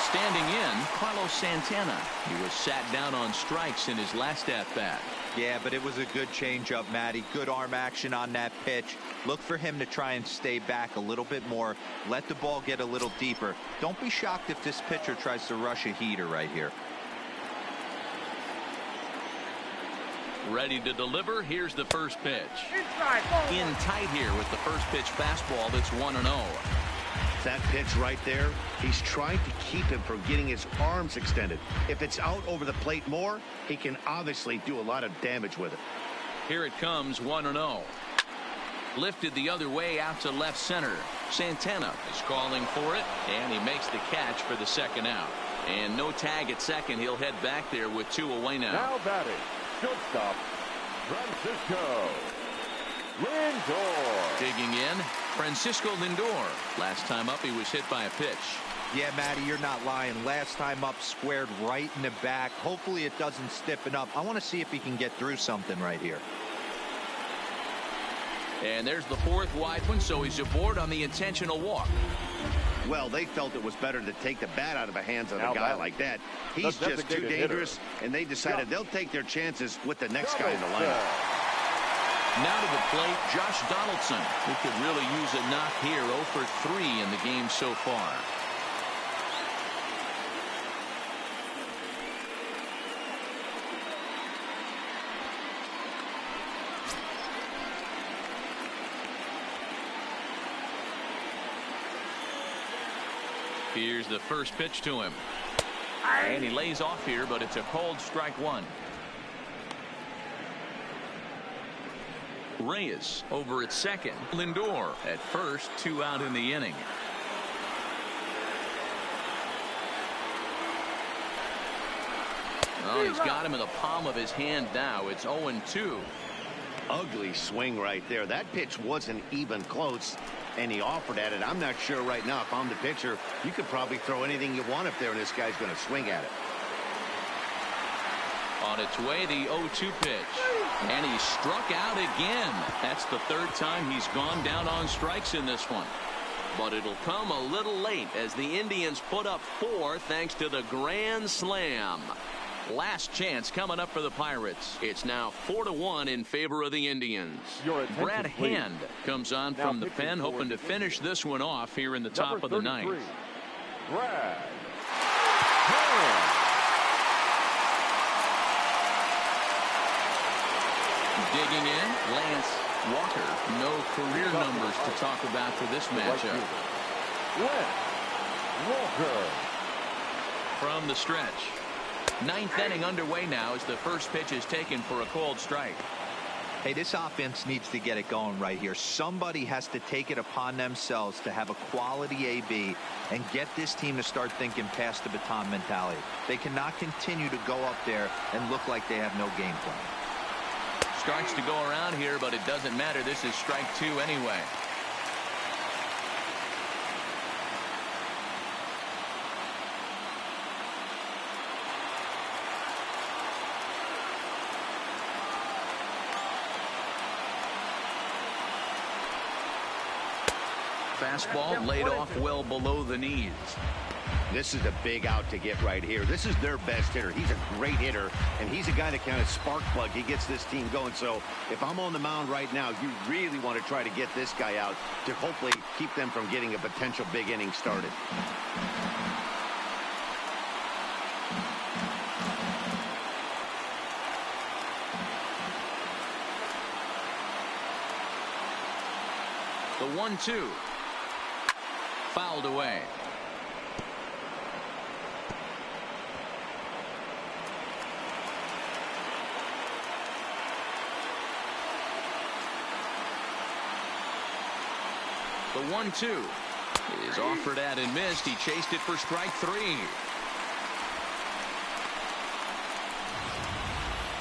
Speaker 1: Standing in, Carlos Santana. He was sat down on strikes in his last at-bat.
Speaker 4: Yeah, but it was a good changeup, Matty. Good arm action on that pitch. Look for him to try and stay back a little bit more. Let the ball get a little deeper. Don't be shocked if this pitcher tries to rush a heater right here.
Speaker 1: Ready to deliver. Here's the first pitch. In tight here with the first pitch fastball that's 1-0.
Speaker 2: That pitch right there, he's trying to keep him from getting his arms extended. If it's out over the plate more, he can obviously do a lot of damage with it.
Speaker 1: Here it comes, 1-0. Lifted the other way out to left center. Santana is calling for it, and he makes the catch for the second out. And no tag at second. He'll head back there with 2 away now.
Speaker 3: Now batting, shortstop, Francisco Lindor.
Speaker 1: Digging in, Francisco Lindor. Last time up, he was hit by a pitch.
Speaker 4: Yeah, Matty, you're not lying. Last time up, squared right in the back. Hopefully it doesn't stiffen up. I want to see if he can get through something right here.
Speaker 1: And there's the 4th wide one, so he's aboard on the intentional walk.
Speaker 2: Well, they felt it was better to take the bat out of the hands of a guy like that. He's just too dangerous, and they decided they'll take their chances with the next guy in the lineup.
Speaker 1: Now to the plate, Josh Donaldson, who could really use a knock here. 0 for 3 in the game so far. Here's the first pitch to him. And he lays off here, but it's a cold strike 1. Reyes over at second. Lindor at first, 2 out in the inning. Oh, he's got him in the palm of his hand now. It's 0-2.
Speaker 2: Ugly swing right there. That pitch wasn't even close, and he offered at it. I'm not sure right now if I'm the pitcher, you could probably throw anything you want up there, and this guy's going to swing at it.
Speaker 1: On its way, the 0-2 pitch. And he struck out again. That's the third time he's gone down on strikes in this one. But it'll come a little late as the Indians put up 4 thanks to the grand slam. Last chance coming up for the Pirates. It's now 4-1 in favor of the Indians. Brad Hand comes on from the pen, hoping to finish this one off here in the top of the ninth.
Speaker 3: Brad Hand.
Speaker 1: Digging in, Lance Walker. No career numbers to talk about for this matchup.
Speaker 3: Lance Walker.
Speaker 1: From the stretch. Ninth inning underway now as the first pitch is taken for a called strike.
Speaker 4: Hey, this offense needs to get it going right here. Somebody has to take it upon themselves to have a quality AB and get this team to start thinking past the baton mentality. They cannot continue to go up there and look like they have no game plan.
Speaker 1: Strikes to go around here, but it doesn't matter. This is strike 2 anyway. Fastball laid off well below the knees.
Speaker 2: This is a big out to get right here. This is their best hitter. He's a great hitter, and he's a guy that kind of spark plug. He gets this team going. So if I'm on the mound right now, you really want to try to get this guy out to hopefully keep them from getting a potential big inning started.
Speaker 1: The 1-2. Fouled away. The 1-2 is offered at and missed. He chased it for strike 3.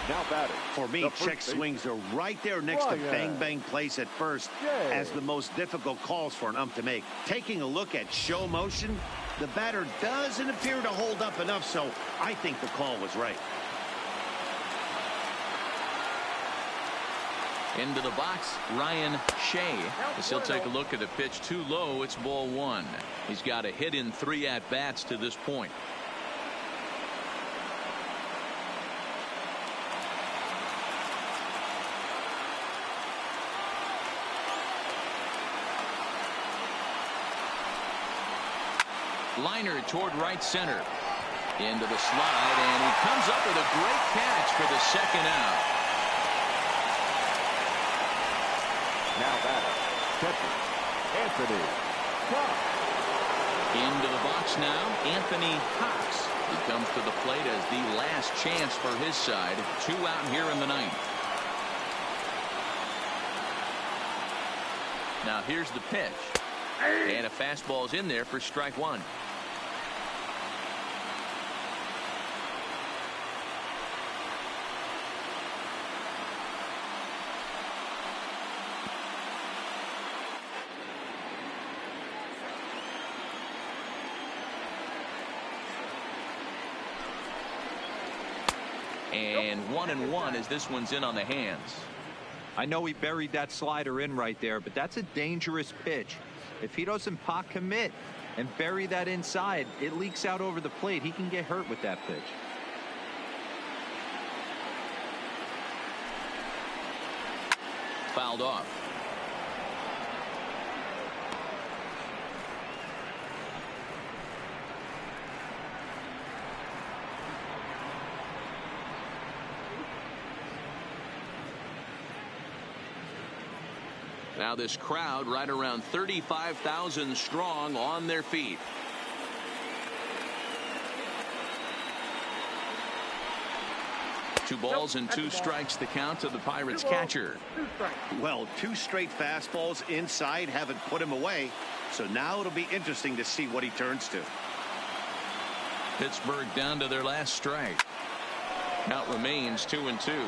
Speaker 3: Now batting.
Speaker 2: For me, check swings are right there next to bang bang place at first as the most difficult calls for an ump to make. Taking a look at show motion, the batter doesn't appear to hold up enough, so I think the call was right.
Speaker 1: Into the box, Ryan Shea, as he'll take a look at the pitch too low. It's ball 1. He's got a hit in 3 at-bats to this point. Liner toward right center. Into the slide, and he comes up with a great catch for the second out.
Speaker 3: Now batting. Catcher Anthony Cox.
Speaker 1: Into the box now, Anthony Cox. He comes to the plate as the last chance for his side. 2 out here in the ninth. Now here's the pitch. And a fastball's in there for strike 1. And 1-1 as this one's in on the hands.
Speaker 4: I know he buried that slider in right there, but that's a dangerous pitch. If he doesn't pot commit and bury that inside, it leaks out over the plate. He can get hurt with that pitch.
Speaker 1: Fouled off. Now this crowd right around 35,000 strong on their feet. Two balls and 2 strikes the count to the Pirates catcher.
Speaker 2: Well, 2 straight fastballs inside haven't put him away. So now it'll be interesting to see what he turns to.
Speaker 1: Pittsburgh down to their last strike. Count remains 2-2.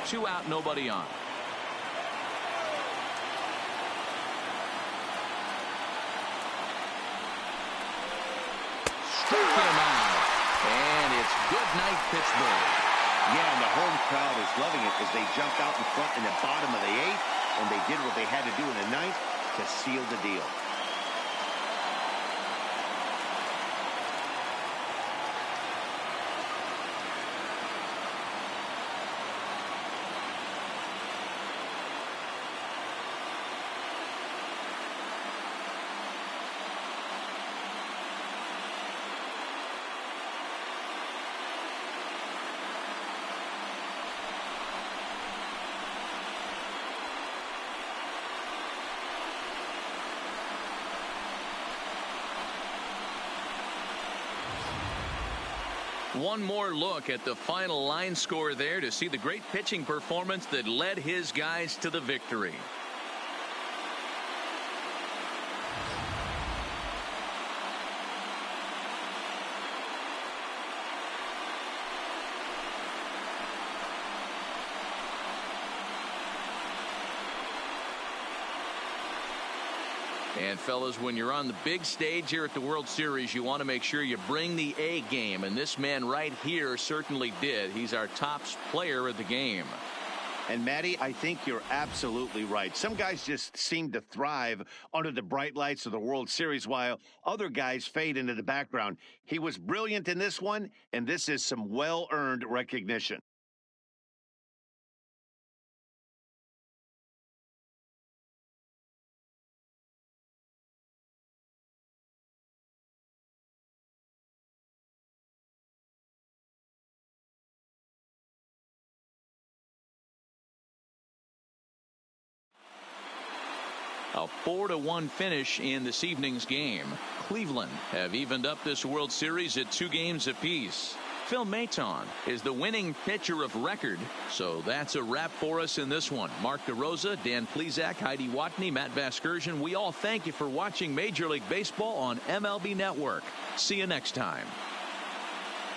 Speaker 1: 2 out, nobody on. Struck him out. And it's good night, Pittsburgh.
Speaker 2: Yeah, and the home crowd is loving it as they jumped out in front in the bottom of the 8th, and they did what they had to do in the 9th to seal the deal.
Speaker 1: One more look at the final line score there to see the great pitching performance that led his guys to the victory. And fellas, when you're on the big stage here at the World Series, you want to make sure you bring the A game, and this man right here certainly did. He's our top player of the game.
Speaker 2: And Matty, I think you're absolutely right. Some guys just seem to thrive under the bright lights of the World Series while other guys fade into the background. He was brilliant in this one, and this is some well-earned recognition.
Speaker 1: A 4-1 finish in this evening's game. Cleveland have evened up this World Series at 2 games apiece. Phil Maton is the winning pitcher of record. So that's a wrap for us in this one. Mark DeRosa, Dan Plesac, Heidi Watney, Matt Vasgersian. We all thank you for watching Major League Baseball on MLB Network. See you next time.